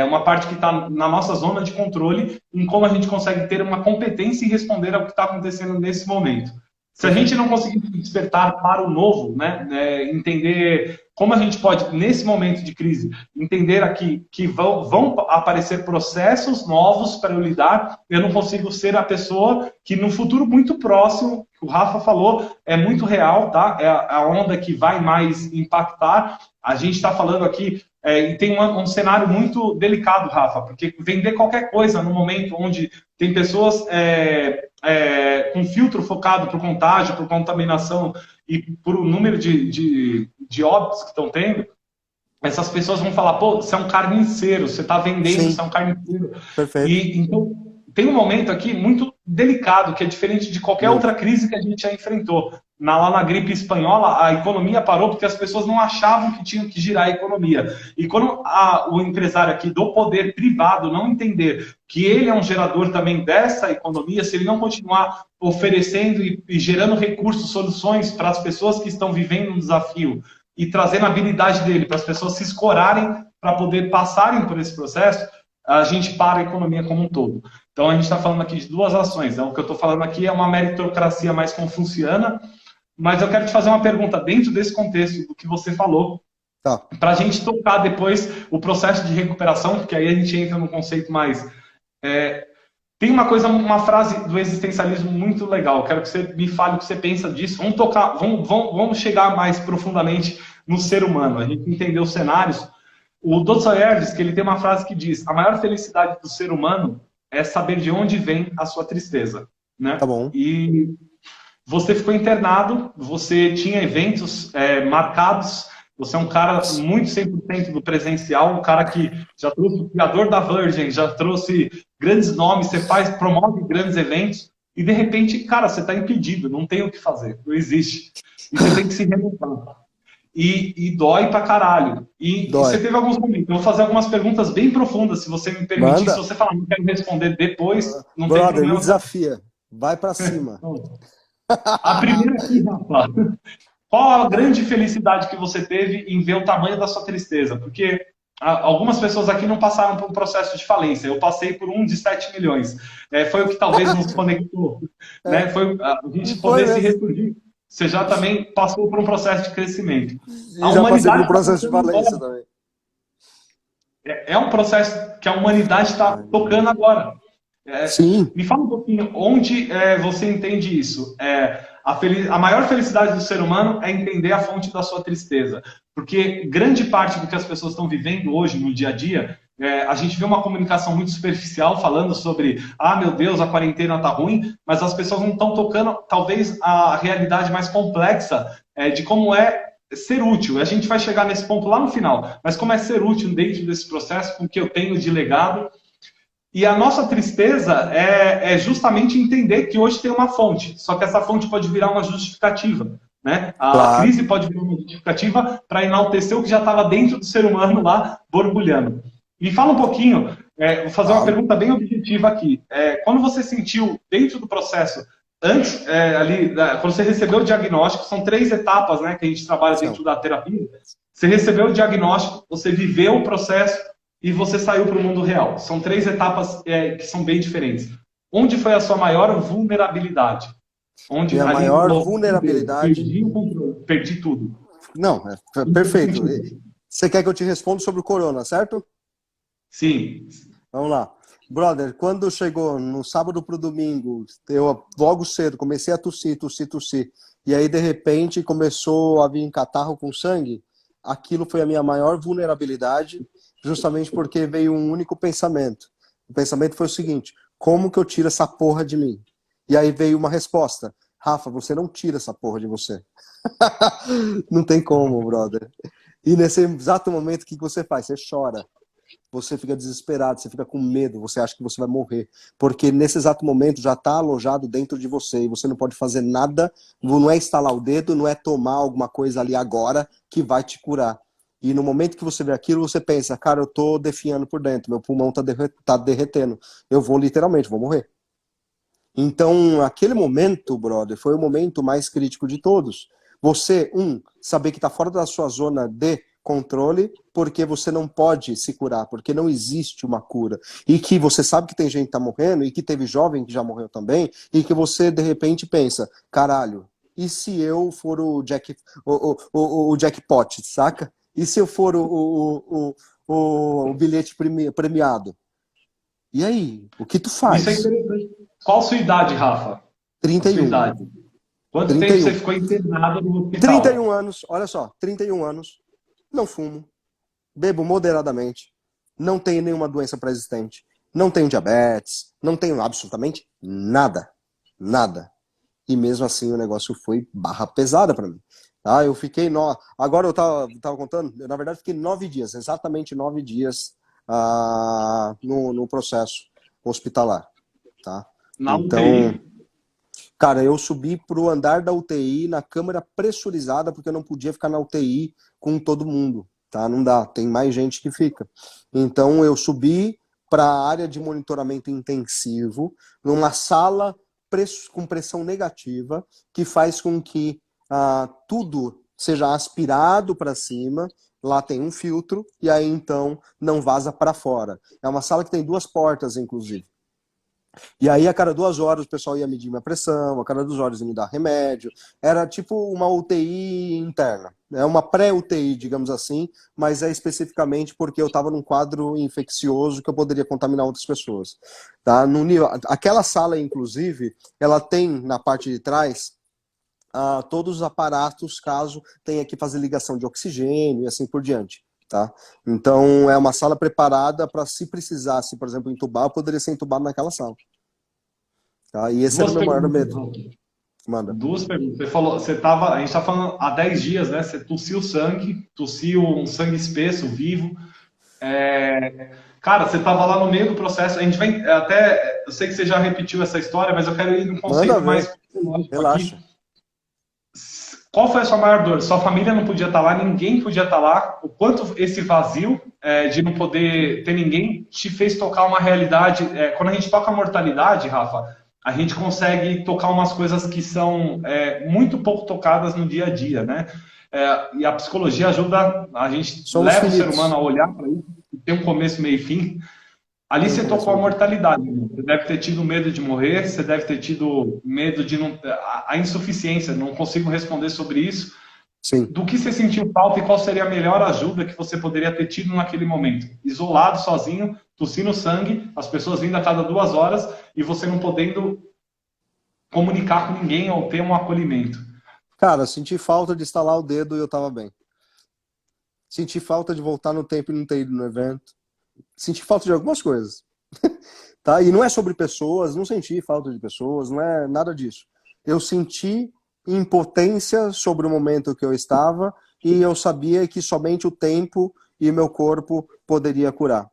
uma parte que está na nossa zona de controle, em como a gente consegue ter uma competência e responder ao que está acontecendo nesse momento. Se a gente não conseguir despertar para o novo, né, entender como a gente pode, nesse momento de crise, entender aqui que vão aparecer processos novos para eu lidar, eu não consigo ser a pessoa que no futuro muito próximo, que o Rafa falou, é muito real, tá? É a onda que vai mais impactar. A gente está falando aqui, e tem um cenário muito delicado, Rafa, porque vender qualquer coisa no momento onde tem pessoas com filtro focado para o contágio, por contaminação e por o número de óbitos que estão tendo, essas pessoas vão falar, pô, você é um carniceiro, você está vendendo, Sim. Você é um carniceiro. Perfeito. E, então, tem um momento aqui muito delicado, que é diferente de qualquer outra crise que a gente já enfrentou. Lá na gripe espanhola, a economia parou porque as pessoas não achavam que tinham que girar a economia. E quando o empresário aqui do poder privado não entender que ele é um gerador também dessa economia, se ele não continuar oferecendo e gerando recursos, soluções para as pessoas que estão vivendo um desafio e trazendo a habilidade dele para as pessoas se escorarem para poder passarem por esse processo, a gente para a economia como um todo. Então, a gente está falando aqui de duas ações. Então, o que eu estou falando aqui é uma meritocracia mais confuciana, mas eu quero te fazer uma pergunta dentro desse contexto do que você falou, Tá. para a gente tocar depois o processo de recuperação, porque aí a gente entra no conceito mais... tem uma frase do existencialismo muito legal, quero que você me fale o que você pensa disso, vamos chegar mais profundamente no ser humano, a gente entender os cenários. O Dostoiévski, ele tem uma frase que diz: a maior felicidade do ser humano é saber de onde vem a sua tristeza, né? Tá bom. E você ficou internado, você tinha eventos marcados, você é um cara muito 100% do presencial, um cara que já trouxe o criador da Virgin, já trouxe grandes nomes, você promove grandes eventos, e de repente, cara, você está impedido, não tem o que fazer, não existe. E você tem que se reinventar. E dói pra caralho. E você teve alguns momentos. Eu vou fazer algumas perguntas bem profundas, se você me permitir. Manda. Se você falar, não quero responder depois, não Brother, tem problema. me desafia. Vai pra cima. A primeira aqui, Rafa. Qual a grande felicidade que você teve em ver o tamanho da sua tristeza? Porque algumas pessoas aqui não passaram por um processo de falência. Eu passei por um de 7 milhões. Foi o que talvez nos conectou. Né? Foi a gente poder se ressurgir. Você já também passou por um processo de crescimento. E já passei por um processo de falência também. É um processo que a humanidade está tocando agora. Sim. Me fala um pouquinho onde você entende isso. A maior felicidade do ser humano é entender a fonte da sua tristeza. Porque grande parte do que as pessoas estão vivendo hoje no dia a dia, a gente vê uma comunicação muito superficial falando sobre, meu Deus, a quarentena tá ruim, mas as pessoas não estão tocando, talvez, a realidade mais complexa de como é ser útil. A gente vai chegar nesse ponto lá no final, mas como é ser útil dentro desse processo, com o que eu tenho de legado. E a nossa tristeza é justamente entender que hoje tem uma fonte, só que essa fonte pode virar uma justificativa. Né? A crise pode virar uma justificativa para enaltecer o que já estava dentro do ser humano lá, borbulhando. Me fala um pouquinho, vou fazer uma pergunta bem objetiva aqui. Quando você sentiu dentro do processo, antes, quando você recebeu o diagnóstico, são 3 etapas, né, que a gente trabalha dentro da terapia. Você recebeu o diagnóstico, você viveu o processo e você saiu para o mundo real. São 3 etapas que são bem diferentes. Onde foi a sua maior vulnerabilidade? Onde a maior vulnerabilidade... Perdi o controle, perdi tudo. Não, perfeito. Você quer que eu te responda sobre o corona, certo? Sim. Vamos lá. Brother, quando chegou no sábado pro domingo, eu logo cedo comecei a tossir, e aí de repente começou a vir catarro com sangue, aquilo foi a minha maior vulnerabilidade, justamente porque veio um único pensamento. O pensamento foi o seguinte: como que eu tiro essa porra de mim? E aí veio uma resposta: Rafa, você não tira essa porra de você. Não tem como, brother. E nesse exato momento, o que você faz? Você chora. Você fica desesperado, você fica com medo, você acha que você vai morrer. Porque nesse exato momento já está alojado dentro de você e você não pode fazer nada, não é estalar o dedo, não é tomar alguma coisa ali agora que vai te curar. E no momento que você vê aquilo, você pensa: cara, eu tô definhando por dentro, meu pulmão tá derretendo, eu vou literalmente, vou morrer. Então, aquele momento, brother, foi o momento mais crítico de todos. Você, saber que tá fora da sua zona de controle, porque você não pode se curar, porque não existe uma cura. E que você sabe que tem gente que tá morrendo, e que teve jovem que já morreu também, e que você, de repente, pensa: caralho, e se eu for o jackpot, saca? E se eu for o bilhete premiado? E aí, o que tu faz? Isso é interessante. Qual a sua idade, Rafa? 31. A sua idade. Quanto 31. tempo você ficou internado no hospital? 31 anos, olha só, 31 anos, não fumo, bebo moderadamente, não tenho nenhuma doença pré-existente, não tenho diabetes, não tenho absolutamente nada, nada. E mesmo assim o negócio foi barra pesada para mim. Eu fiquei, agora eu tava contando, eu na verdade fiquei 9 dias, exatamente 9 dias no processo hospitalar, tá? Então, cara, eu subi pro andar da UTI na câmara pressurizada, porque eu não podia ficar na UTI com todo mundo, tá? Não dá, tem mais gente que fica. Então eu subi para a área de monitoramento intensivo, numa sala com pressão negativa, que faz com que tudo seja aspirado para cima Lá tem um filtro e aí então não vaza para fora. É uma sala que tem 2 portas, inclusive. E aí, a cada 2 horas, o pessoal ia medir minha pressão, a cada 2 horas ia me dar remédio. Era tipo uma UTI interna. É uma pré-UTI, digamos assim, mas é especificamente porque eu estava num quadro infeccioso que eu poderia contaminar outras pessoas. Tá? Aquela sala, inclusive, ela tem na parte de trás todos os aparatos, caso tenha que fazer ligação de oxigênio e assim por diante. Tá? Então, é uma sala preparada para, se precisasse, por exemplo, entubar, eu poderia ser entubado naquela sala. Tá? E esse era o Duas meu maior perguntas, medo. Rafa. Manda. Duas perguntas. Você falou, a gente tá falando há 10 dias, né? Você tossiu sangue, tossiu um sangue espesso, vivo. Cara, você estava lá no meio do processo. A gente vai até. Eu sei que você já repetiu essa história, mas eu quero ir num Manda conceito mais ver. psicológico aqui. Relaxa. Qual foi a sua maior dor? Sua família não podia estar lá, ninguém podia estar lá. O quanto esse vazio de não poder ter ninguém te fez tocar uma realidade. Quando a gente toca a mortalidade, Rafa, a gente consegue tocar umas coisas que são muito pouco tocadas no dia a dia, né? E a psicologia ajuda, a gente Somos leva o ser humano a finitos. olhar para isso, tem um começo, meio e fim. Ali Tem um você começo tocou a meio fim. mortalidade. Né? Você deve ter tido medo de morrer, você deve ter tido medo de não. A insuficiência, não consigo responder sobre isso. Sim. Do que você sentiu falta e qual seria a melhor ajuda que você poderia ter tido naquele momento? Isolado, sozinho, tossindo sangue, as pessoas vindo a cada 2 horas e você não podendo comunicar com ninguém ou ter um acolhimento. Cara, senti falta de estalar o dedo e eu tava bem. Senti falta de voltar no tempo e não ter ido no evento. Senti falta de algumas coisas. Tá? E não é sobre pessoas, não senti falta de pessoas, não é nada disso. Eu senti impotência sobre o momento que eu estava e eu sabia que somente o tempo e meu corpo poderia curar.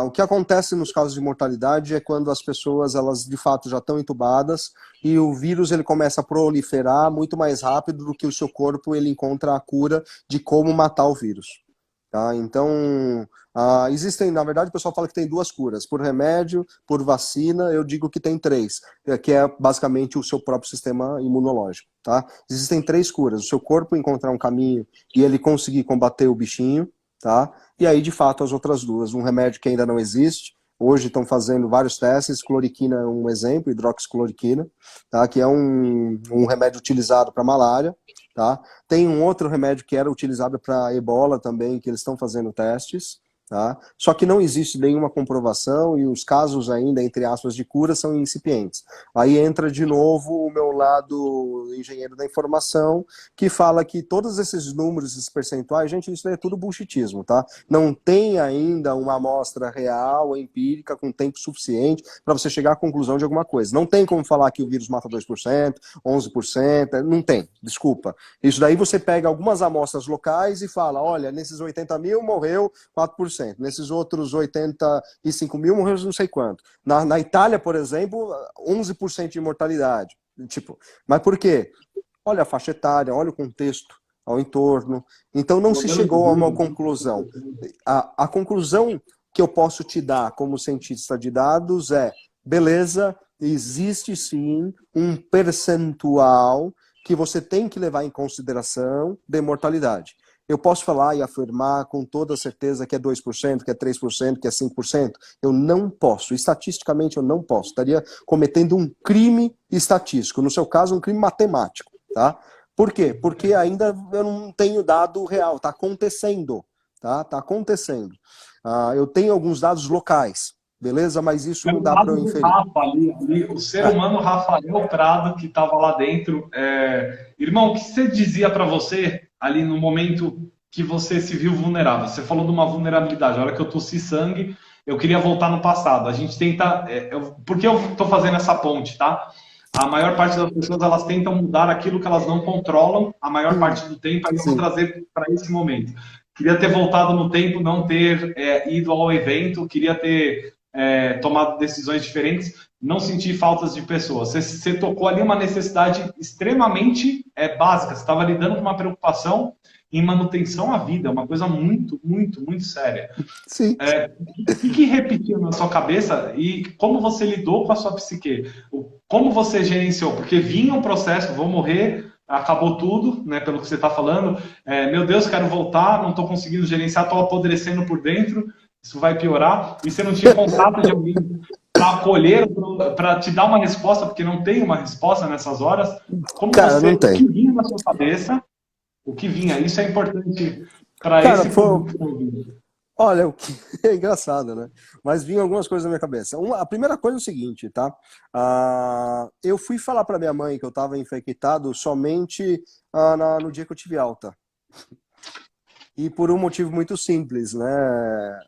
O que acontece nos casos de mortalidade é quando as pessoas, elas de fato já estão entubadas e o vírus ele começa a proliferar muito mais rápido do que o seu corpo ele encontra a cura de como matar o vírus. Tá? Então, existem, na verdade, o pessoal fala que tem 2 curas, por remédio, por vacina, eu digo que tem 3, que é basicamente o seu próprio sistema imunológico. Tá? Existem 3 curas, o seu corpo encontrar um caminho e ele conseguir combater o bichinho, tá? E aí, de fato, as outras 2, um remédio que ainda não existe, hoje estão fazendo vários testes, cloriquina é um exemplo, hidroxicloroquina, tá? Que é um remédio utilizado para malária, tá? Tem um outro remédio que era utilizado para ebola também, que eles estão fazendo testes, tá? Só que não existe nenhuma comprovação e os casos ainda, entre aspas, de cura são incipientes. Aí entra de novo o meu lado engenheiro da informação, que fala que todos esses números, esses percentuais, gente, isso é tudo bullshitismo, tá? Não tem ainda uma amostra real, empírica, com tempo suficiente para você chegar à conclusão de alguma coisa. Não tem como falar que o vírus mata 2%, 11%, não tem, desculpa. Isso daí você pega algumas amostras locais e fala, olha, nesses 80 mil morreu 4%, nesses outros 85 mil morreu não sei quanto. Na Itália, por exemplo, 11% de mortalidade. Tipo, mas por quê? Olha a faixa etária, olha o contexto ao entorno. Então não se Modelo de chegou a uma vida. conclusão. A conclusão que eu posso te dar como cientista de dados é, beleza, existe sim um percentual que você tem que levar em consideração de mortalidade. Eu posso falar e afirmar com toda certeza que é 2%, que é 3%, que é 5%? Eu não posso. Estatisticamente, eu não posso. Estaria cometendo um crime estatístico. No seu caso, um crime matemático. Tá? Por quê? Porque ainda eu não tenho dado real. Está acontecendo. Tá? Tá acontecendo. Eu tenho alguns dados locais. Beleza? Mas isso não Pelo dá para lado eu do inferir. Rafa ali, o ser humano Rafael Prado, que estava lá dentro. Irmão, o que você dizia para você ali no momento que você se viu vulnerável? Você falou de uma vulnerabilidade. A hora que eu tossi sangue, eu queria voltar no passado. A gente tenta. Por que eu estou fazendo essa ponte, tá? A maior parte das pessoas elas tentam mudar aquilo que elas não controlam a maior parte do tempo, aí eu vou Sim. trazer para esse momento. Queria ter voltado no tempo, não ter ido ao evento, queria ter tomado decisões diferentes, não sentir faltas de pessoas. Você tocou ali uma necessidade extremamente básica. Você estava lidando com uma preocupação em manutenção à vida, uma coisa muito, muito, muito séria. Sim. O que repetiu na sua cabeça e como você lidou com a sua psique? Como você gerenciou? Porque vinha um processo, vou morrer, acabou tudo, né, pelo que você está falando. Meu Deus, quero voltar, não estou conseguindo gerenciar, estou apodrecendo por dentro, isso vai piorar. E você não tinha contato de alguém para acolher, para te dar uma resposta, porque não tem uma resposta nessas horas. Como Cara, não o que tem. vinha na sua cabeça, o que vinha, isso é importante para Cara, esse foi. público que está ouvindo. Olha, o que é engraçado, né? Mas vinham algumas coisas na minha cabeça. A primeira coisa é o seguinte, tá? Eu fui falar para minha mãe que eu estava infectado somente no dia que eu tive alta. E por um motivo muito simples, né?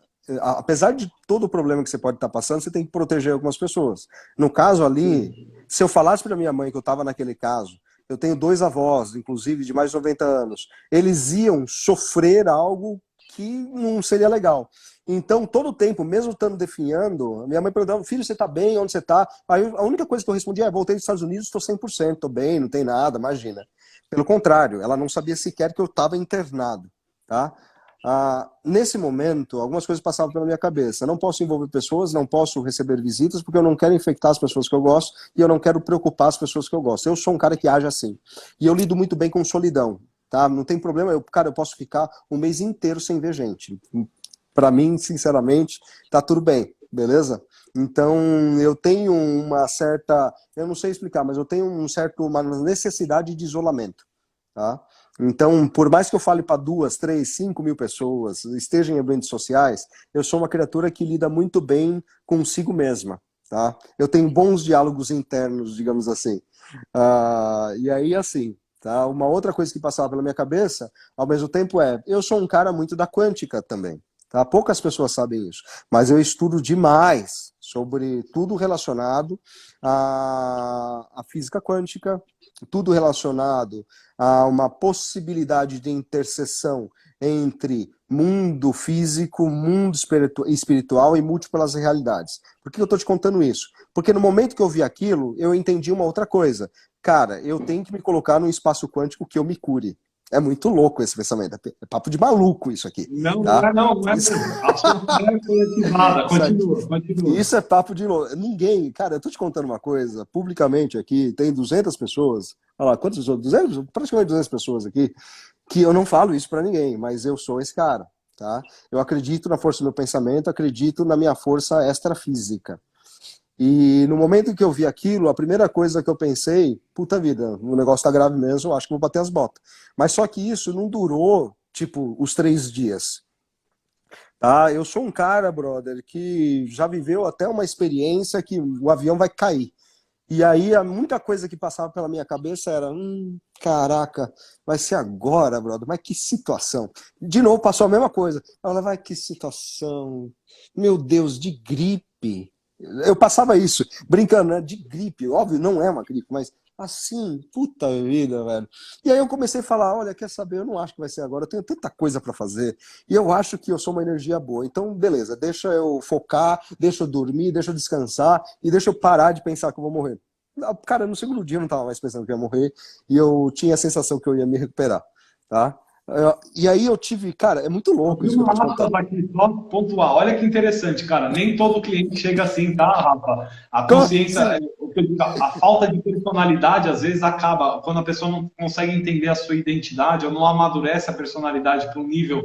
Apesar de todo o problema que você pode estar passando, você tem que proteger algumas pessoas. No caso ali, se eu falasse para minha mãe que eu estava naquele caso, eu tenho dois avós, inclusive de mais de 90 anos, eles iam sofrer algo que não seria legal. Então, todo o tempo, mesmo estando definhando, minha mãe perguntava, filho, você está bem? Onde você está? Aí a única coisa que eu respondia é, voltei dos Estados Unidos, estou 100%, estou bem, não tem nada, imagina. Pelo contrário, ela não sabia sequer que eu estava internado. Tá? Nesse momento, algumas coisas passavam pela minha cabeça. Não posso envolver pessoas, não posso receber visitas, porque eu não quero infectar as pessoas que eu gosto e eu não quero preocupar as pessoas que eu gosto. Eu sou um cara que age assim. E eu lido muito bem com solidão. Tá? Não tem problema, eu posso ficar um mês inteiro sem ver gente. Para mim, sinceramente, tá tudo bem, beleza? Então, eu tenho uma certa, eu não sei explicar, mas eu tenho uma necessidade de isolamento. Tá? Então, por mais que eu fale para 2, 3, 5 mil pessoas, esteja em ambientes sociais, eu sou uma criatura que lida muito bem consigo mesma. Tá? Eu tenho bons diálogos internos, digamos assim. E aí, assim, tá? Uma outra coisa que passava pela minha cabeça, ao mesmo tempo, eu sou um cara muito da quântica também. Tá? Poucas pessoas sabem isso, mas eu estudo demais sobre tudo relacionado à física quântica, tudo relacionado a uma possibilidade de interseção entre mundo físico, mundo espiritual e múltiplas realidades. Por que eu estou te contando isso? Porque no momento que eu vi aquilo, eu entendi uma outra coisa. Cara, eu tenho que me colocar num espaço quântico que eu me cure. É muito louco esse pensamento. É papo de maluco isso aqui. Não, Tá? não é Isso, mesmo. A sua fé foi ativada. Continua, continua. isso é papo de louco. Ninguém, cara, eu tô te contando uma coisa, publicamente aqui, tem 200 pessoas, olha lá, quantas pessoas? 200, praticamente 200 pessoas aqui, que eu não falo isso pra ninguém, mas eu sou esse cara, tá? Eu acredito na força do meu pensamento, acredito na minha força extrafísica. E no momento em que eu vi aquilo, a primeira coisa que eu pensei, puta vida, o negócio tá grave mesmo, acho que vou bater as botas. Mas só que isso não durou, tipo, os 3 dias. Tá? Eu sou um cara, brother, que já viveu até uma experiência que o avião vai cair. E aí, muita coisa que passava pela minha cabeça era, caraca, vai ser agora, brother, mas que situação. De novo, passou a mesma coisa. Ela vai, que situação. Meu Deus, de gripe. Eu passava isso, brincando, né? De gripe. Óbvio, não é uma gripe, mas assim, puta vida, velho. E aí eu comecei a falar, olha, quer saber, eu não acho que vai ser agora, eu tenho tanta coisa pra fazer, e eu acho que eu sou uma energia boa. Então, beleza, deixa eu focar, deixa eu dormir, deixa eu descansar, e deixa eu parar de pensar que eu vou morrer. Cara, no segundo dia eu não tava mais pensando que eu ia morrer, e eu tinha a sensação que eu ia me recuperar, tá? E aí eu tive, cara, é muito louco Abri isso que eu tô te uma aspas contando. aqui, só pontuar. Olha que interessante, cara. Nem todo cliente chega assim, tá, Rafa? A Como consciência, assim? o que eu digo, a falta de personalidade, às vezes, acaba quando a pessoa não consegue entender a sua identidade ou não amadurece a personalidade para um nível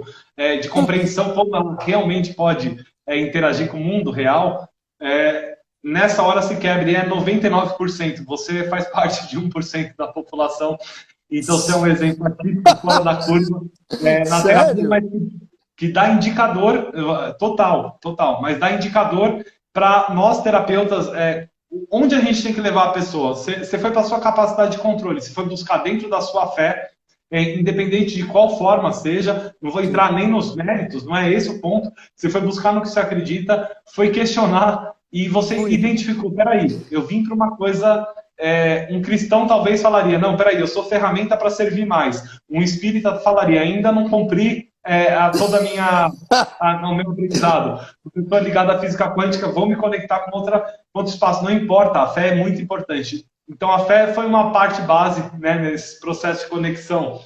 de compreensão como ela realmente pode interagir com o mundo real. Nessa hora se quebra e é 99%. Você faz parte de 1% da população. Então, você é um exemplo aqui fora da curva na terapia, Sério? mas que dá indicador, total, total, mas dá indicador para nós terapeutas, onde a gente tem que levar a pessoa. Você foi para a sua capacidade de controle, você foi buscar dentro da sua fé, independente de qual forma seja, não vou entrar nem nos méritos, não é esse o ponto. Você foi buscar no que você acredita, foi questionar e você Fui. identificou, peraí, eu vim para uma coisa. Um cristão talvez falaria, não, peraí, eu sou ferramenta para servir mais. Um espírita falaria, ainda não cumpri toda o meu aprendizado. Porque eu estou ligado à física quântica, vou me conectar com outro espaço. Não importa, a fé é muito importante. Então, a fé foi uma parte base, né, nesse processo de conexão.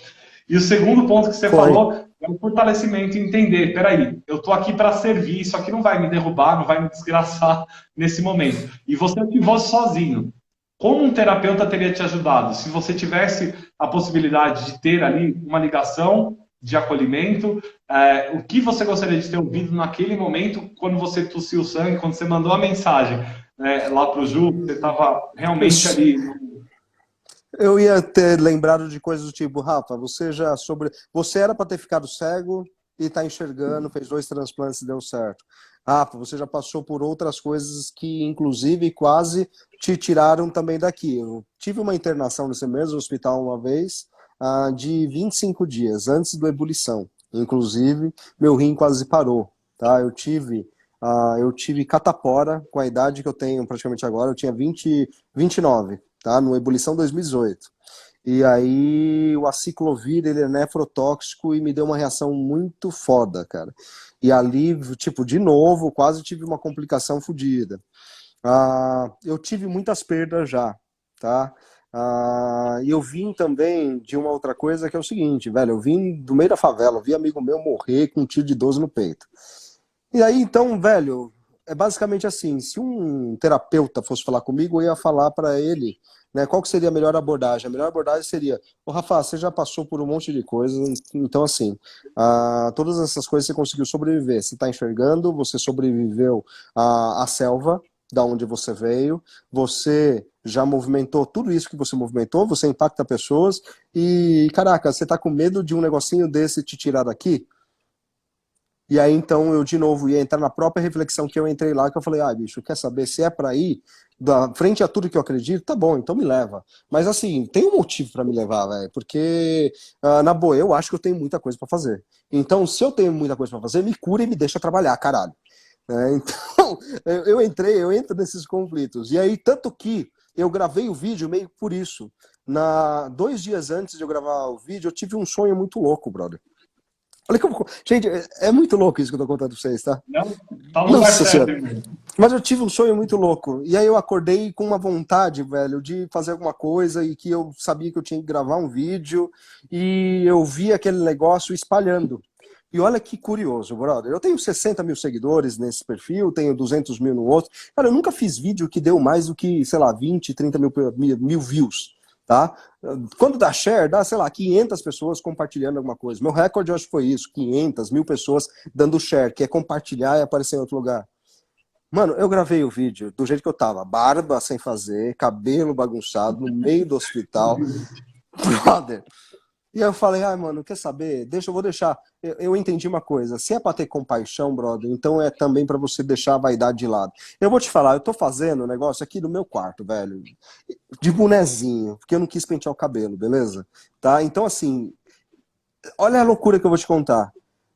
E o segundo ponto que você Foi. falou é o fortalecimento e entender, peraí, eu estou aqui para servir, isso aqui não vai me derrubar, não vai me desgraçar nesse momento. E você ativou sozinho. como um terapeuta teria te ajudado? Se você tivesse a possibilidade de ter ali uma ligação de acolhimento, o que você gostaria de ter ouvido naquele momento, quando você tossiu sangue, quando você mandou a mensagem lá para o Ju, você estava realmente ali. Eu ia ter lembrado de coisas do tipo, Rafa, você era para ter ficado cego e está enxergando, fez 2 transplantes e deu certo. Rafa, você já passou por outras coisas que, inclusive, quase te tiraram também daqui. Eu tive uma internação nesse mesmo hospital uma vez, de 25 dias, antes do ebulição. Inclusive, meu rim quase parou, tá? Eu tive catapora com a idade que eu tenho praticamente agora, eu tinha 29, tá? No Ebulição 2018. E aí o aciclovir, ele é nefrotóxico e me deu uma reação muito foda, cara. E ali, tipo, de novo, quase tive uma complicação fodida. Eu tive muitas perdas já, tá? E eu vim também de uma outra coisa que é o seguinte, velho, eu vim do meio da favela, eu vi amigo meu morrer com um tiro de 12 no peito. E aí, então, velho, é basicamente assim, se um terapeuta fosse falar comigo, eu ia falar para ele, né, qual que seria a melhor abordagem? A melhor abordagem seria, ô Rafa, você já passou por um monte de coisas, então assim, todas essas coisas você conseguiu sobreviver, você está enxergando, você sobreviveu à selva, da onde você veio, você já movimentou tudo isso que você movimentou, você impacta pessoas, e caraca, você tá com medo de um negocinho desse te tirar daqui? E aí, então, eu de novo ia entrar na própria reflexão que eu entrei lá, que eu falei, bicho, quer saber, se é pra ir, da frente a tudo que eu acredito, tá bom, então me leva. Mas assim, tem um motivo pra me levar, velho, porque, na boa, eu acho que eu tenho muita coisa pra fazer. Então, se eu tenho muita coisa pra fazer, me cura e me deixa trabalhar, caralho. Então, eu entro nesses conflitos. E aí, tanto que eu gravei o vídeo meio por isso. 2 dias antes de eu gravar o vídeo, eu tive um sonho muito louco, brother. Olha como. Gente, é muito louco isso que eu tô contando pra vocês, tá? Não, tá no lugar Nossa certo, senhora. hein, velho? Mas eu tive um sonho muito louco. E aí eu acordei com uma vontade, velho, de fazer alguma coisa e que eu sabia que eu tinha que gravar um vídeo. E eu vi aquele negócio espalhando. E olha que curioso, brother. Eu tenho 60 mil seguidores nesse perfil, tenho 200 mil no outro. Cara, eu nunca fiz vídeo que deu mais do que, sei lá, 20, 30 mil views, tá? Quando dá share, dá, sei lá, 500 pessoas compartilhando alguma coisa. Meu recorde, eu acho que foi isso, 500 mil pessoas dando share, que é compartilhar e aparecer em outro lugar. Mano, eu gravei o vídeo do jeito que eu tava, barba sem fazer, cabelo bagunçado, no meio do hospital, brother. E aí eu falei, mano, quer saber? Eu vou deixar. Eu entendi uma coisa. Se é pra ter compaixão, brother, então é também pra você deixar a vaidade de lado. Eu vou te falar, eu tô fazendo o negócio aqui no meu quarto, velho, de bonezinho, porque eu não quis pentear o cabelo, beleza? Tá? Então, assim, olha a loucura que eu vou te contar.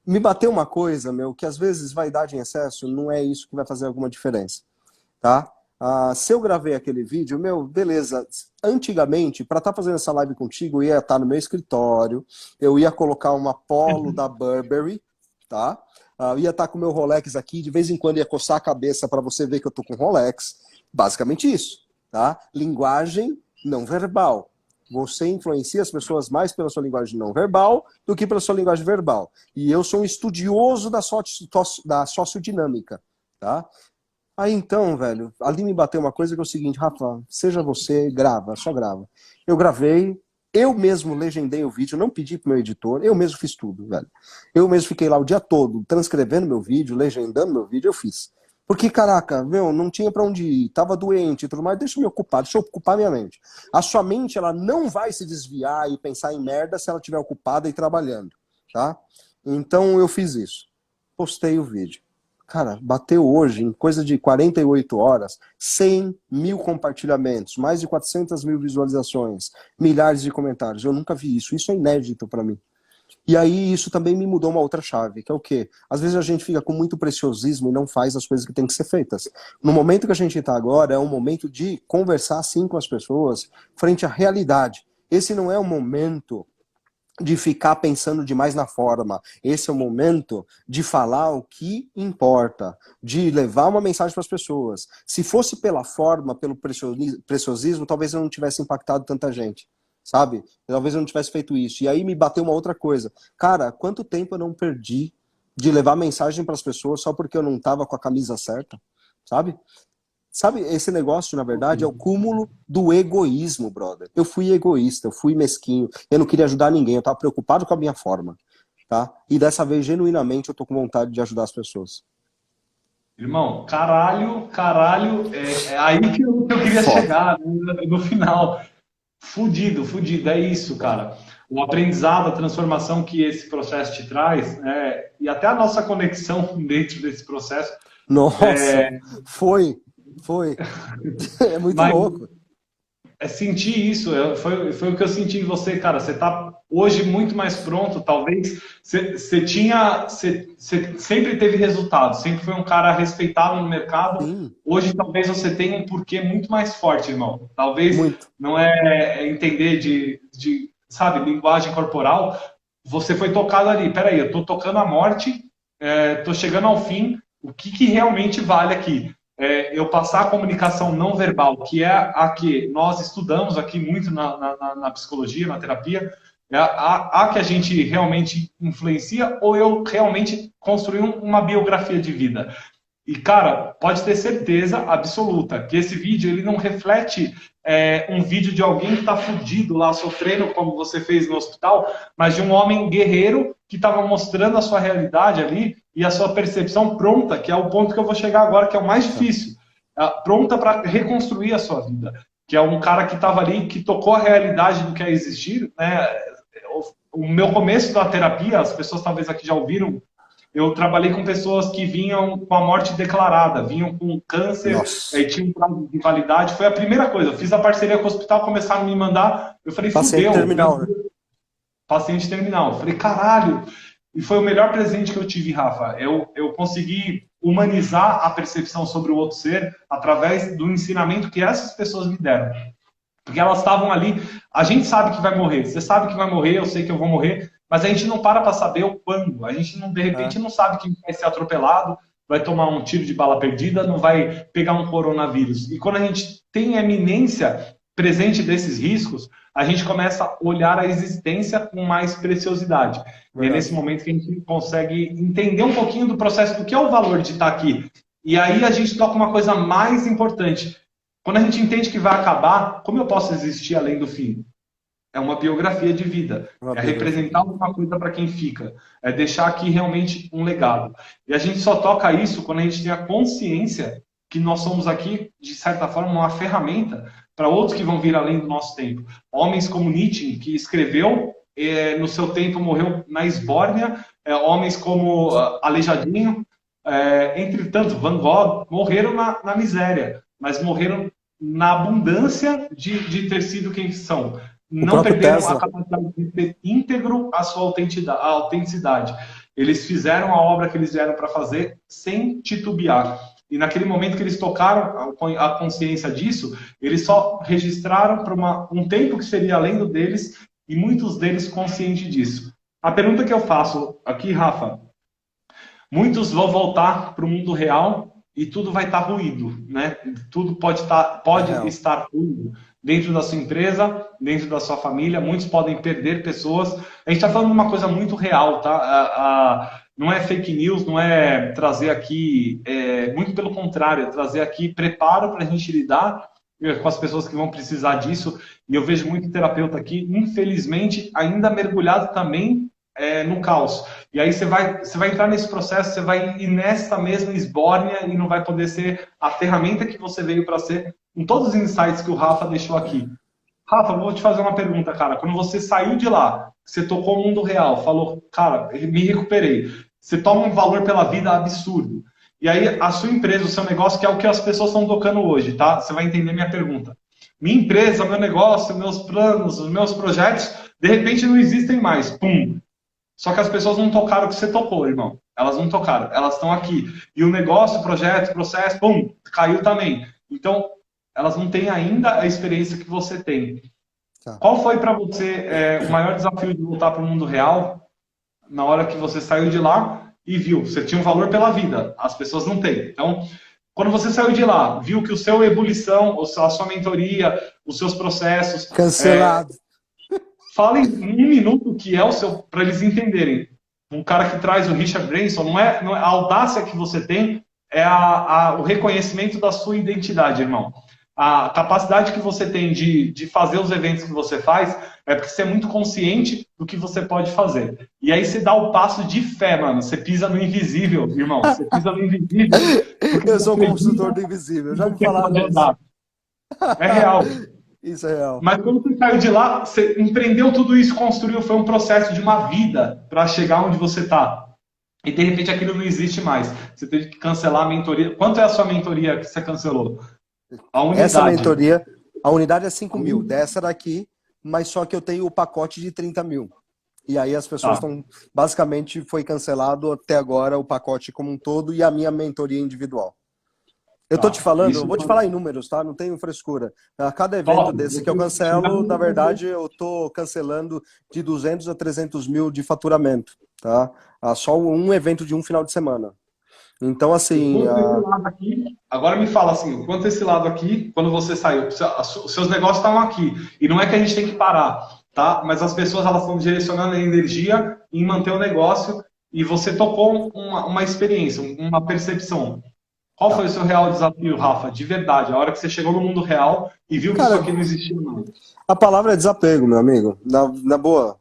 Me bateu uma coisa, meu, que às vezes vaidade em excesso não é isso que vai fazer alguma diferença, tá? Se eu gravei aquele vídeo, meu, beleza. Antigamente, para estar fazendo essa live contigo, eu ia estar no meu escritório, eu ia colocar uma polo da Burberry, tá? Eu ia estar com o meu Rolex aqui, de vez em quando ia coçar a cabeça para você ver que eu tô com Rolex. Basicamente isso, tá? Linguagem não verbal. Você influencia as pessoas mais pela sua linguagem não verbal do que pela sua linguagem verbal. E eu sou um estudioso da sociodinâmica, tá? Aí então, velho, ali me bateu uma coisa que é o seguinte, Rafa, seja você, grava, só grava. Eu gravei, eu mesmo legendei o vídeo, não pedi pro meu editor, eu mesmo fiz tudo, velho. Eu mesmo fiquei lá o dia todo transcrevendo meu vídeo, legendando meu vídeo, eu fiz. Porque, caraca, meu, não tinha pra onde ir, tava doente e tudo mais, deixa eu ocupar minha mente. A sua mente, ela não vai se desviar e pensar em merda se ela estiver ocupada e trabalhando, tá? Então eu fiz isso. Postei o vídeo. Cara, bateu hoje, em coisa de 48 horas, 100 mil compartilhamentos, mais de 400 mil visualizações, milhares de comentários. Eu nunca vi isso. Isso é inédito para mim. E aí isso também me mudou uma outra chave, que é o quê? Às vezes a gente fica com muito preciosismo e não faz as coisas que têm que ser feitas. No momento que a gente está agora, é um momento de conversar sim com as pessoas frente à realidade. Esse não é o momento de ficar pensando demais na forma. Esse é o momento de falar o que importa, de levar uma mensagem para as pessoas. Se fosse pela forma, pelo preciosismo, talvez eu não tivesse impactado tanta gente, sabe? Talvez eu não tivesse feito isso. E aí me bateu uma outra coisa. Cara, quanto tempo eu não perdi de levar mensagem para as pessoas só porque eu não estava com a camisa certa, sabe? Sabe, esse negócio, na verdade, é o cúmulo do egoísmo, brother. Eu fui egoísta, eu fui mesquinho, eu não queria ajudar ninguém, eu tava preocupado com a minha forma, tá? E dessa vez, genuinamente, eu tô com vontade de ajudar as pessoas. Irmão, caralho, caralho, é aí que eu queria Foda, chegar no final. Fudido, fudido, é isso, foda. cara. O aprendizado, a transformação que esse processo te traz, e até a nossa conexão dentro desse processo, Nossa, foi. É muito mas louco. sentir isso, foi o que eu senti em você, cara. Você tá hoje muito mais pronto, talvez. Você sempre teve resultado, sempre foi um cara respeitado no mercado. Sim, Hoje, talvez você tenha um porquê muito mais forte, irmão. Talvez muito. não é entender sabe, linguagem corporal. Você foi tocado ali. Peraí, eu tô tocando a morte, tô chegando ao fim. O que realmente vale aqui? Eu passar a comunicação não verbal, que é a que nós estudamos aqui muito na psicologia, na terapia, a que a gente realmente influencia, ou eu realmente construir uma biografia de vida. E, cara, pode ter certeza absoluta que esse vídeo ele não reflete um vídeo de alguém que está fudido lá, sofrendo, como você fez no hospital, mas de um homem guerreiro que estava mostrando a sua realidade ali e a sua percepção pronta, que é o ponto que eu vou chegar agora, que é o mais Tá. difícil, pronta para reconstruir a sua vida. Que é um cara que estava ali, que tocou a realidade do que é existir, né? O meu começo da terapia, as pessoas talvez aqui já ouviram, eu trabalhei com pessoas que vinham com a morte declarada, vinham com câncer, Nossa. tinham um prazo de validade. Foi a primeira coisa. Eu fiz a parceria com o hospital, começaram a me mandar. Eu falei, Paciente fudeu, meu terminal, né? Deus, paciente terminal. Eu falei, caralho. E foi o melhor presente que eu tive, Rafa. Eu consegui humanizar a percepção sobre o outro ser através do ensinamento que essas pessoas me deram. Porque elas estavam ali, a gente sabe que vai morrer, você sabe que vai morrer, eu sei que eu vou morrer, mas a gente não para saber o quando. A gente não, de É, repente, não sabe que vai ser atropelado, vai tomar um tiro de bala perdida, não vai pegar um coronavírus. E quando a gente tem a eminência presente desses riscos, a gente começa a olhar a existência com mais preciosidade. E é nesse verdade. momento que a gente consegue entender um pouquinho do processo do que é o valor de estar aqui. E aí a gente toca uma coisa mais importante. Quando a gente entende que vai acabar, como eu posso existir além do fim? É uma biografia de vida, Uma é biografia. representar alguma coisa para quem fica, é deixar aqui realmente um legado. E a gente só toca isso quando a gente tem a consciência que nós somos aqui, de certa forma, uma ferramenta para outros que vão vir além do nosso tempo. Homens como Nietzsche, que escreveu, no seu tempo morreu na esbórnia, homens como Aleijadinho, entre tantos, Van Gogh, morreram na miséria, mas morreram na abundância de ter sido quem são. O Não próprio perderam a Tesla. capacidade de ser íntegro a sua autenticidade. Eles fizeram a obra que eles vieram para fazer sem titubear. E naquele momento que eles tocaram a consciência disso, eles só registraram para um tempo que seria além do deles, e muitos deles conscientes disso. A pergunta que eu faço aqui, Rafa, muitos vão voltar para o mundo real e tudo vai estar ruído, né? Tudo É pode real. estar ruído dentro da sua empresa, dentro da sua família. Muitos podem perder pessoas. A gente está falando de uma coisa muito real, tá? Não é fake news, não é trazer aqui, muito pelo contrário, é trazer aqui preparo para a gente lidar com as pessoas que vão precisar disso. E eu vejo muito terapeuta aqui, infelizmente, ainda mergulhado também no caos. E aí você vai entrar nesse processo, você vai ir nessa mesma esbórnia e não vai poder ser a ferramenta que você veio para ser, com todos os insights que o Rafa deixou aqui. Rafa, vou te fazer uma pergunta, cara. Quando você saiu de lá, você tocou o mundo real, falou, cara, me recuperei. Você toma um valor pela vida absurdo. E aí a sua empresa, o seu negócio, que é o que as pessoas estão tocando hoje, tá? Você vai entender minha pergunta. Minha empresa, meu negócio, meus planos, os meus projetos, de repente não existem mais. Pum, só que as pessoas não tocaram o que você tocou, irmão. Elas não tocaram, elas estão aqui. E o negócio, o projeto, o processo, pum, caiu também. Então, elas não têm ainda a experiência que você tem. Tá. Qual foi para você o maior desafio de voltar para o mundo real na hora que você saiu de lá e viu? Você tinha um valor pela vida, as pessoas não têm. Então, quando você saiu de lá, viu que o seu ebulição, a sua mentoria, os seus processos, Cancelado. fala em um minuto o que é o seu, para eles entenderem. Um cara que traz o Richard Branson, não é a audácia que você tem é o reconhecimento da sua identidade, irmão. A capacidade que você tem de fazer os eventos que você faz é porque você é muito consciente do que você pode fazer. E aí você dá o passo de fé, mano. Você pisa no invisível, irmão. Você pisa no invisível porque Eu você sou um construtor acredita do invisível, que já me você falaram pode isso. andar. É real. Isso é real. Mas quando você saiu de lá, você empreendeu tudo isso, construiu, foi um processo de uma vida para chegar onde você está. E de repente aquilo não existe mais. Você teve que cancelar a mentoria. Quanto é a sua mentoria que você cancelou? A Essa unidade. mentoria, a unidade é 5.000, dessa daqui, mas só que eu tenho o pacote de 30.000. E aí as pessoas Tá. estão, basicamente foi cancelado até agora o pacote como um todo e a minha mentoria individual. Eu tô te Tá. falando, eu Isso vou te falar em números, tá? Não tenho frescura. A cada evento top. desse que eu cancelo, na verdade, eu tô cancelando de 200 a 300 mil de faturamento, tá? Só um evento de um final de semana. Então, O assim, quanto esse lado aqui, agora me fala assim, o quanto esse lado aqui, quando você saiu, os seus negócios estavam aqui. E não é que a gente tem que parar, tá? Mas as pessoas elas estão direcionando a energia em manter o negócio e você tocou uma experiência, uma percepção. Qual foi o tá. seu real desafio, Rafa? De verdade, a hora que você chegou no mundo real e viu que isso Cara, aqui não existia mais. a palavra é desapego, meu amigo. Na boa.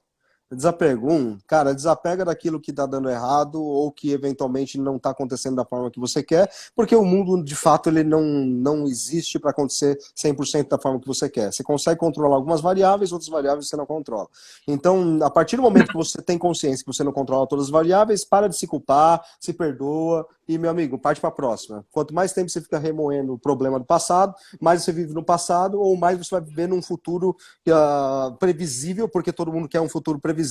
Desapego. Cara, desapega daquilo que tá dando errado ou que eventualmente não tá acontecendo da forma que você quer, porque o mundo, de fato, ele não existe para acontecer 100% da forma que você quer. Você consegue controlar algumas variáveis, outras variáveis você não controla. Então, a partir do momento que você tem consciência que você não controla todas as variáveis, para de se culpar, se perdoa e, meu amigo, parte para a próxima. Quanto mais tempo você fica remoendo o problema do passado, mais você vive no passado ou mais você vai viver num futuro previsível, porque todo mundo quer um futuro previsível,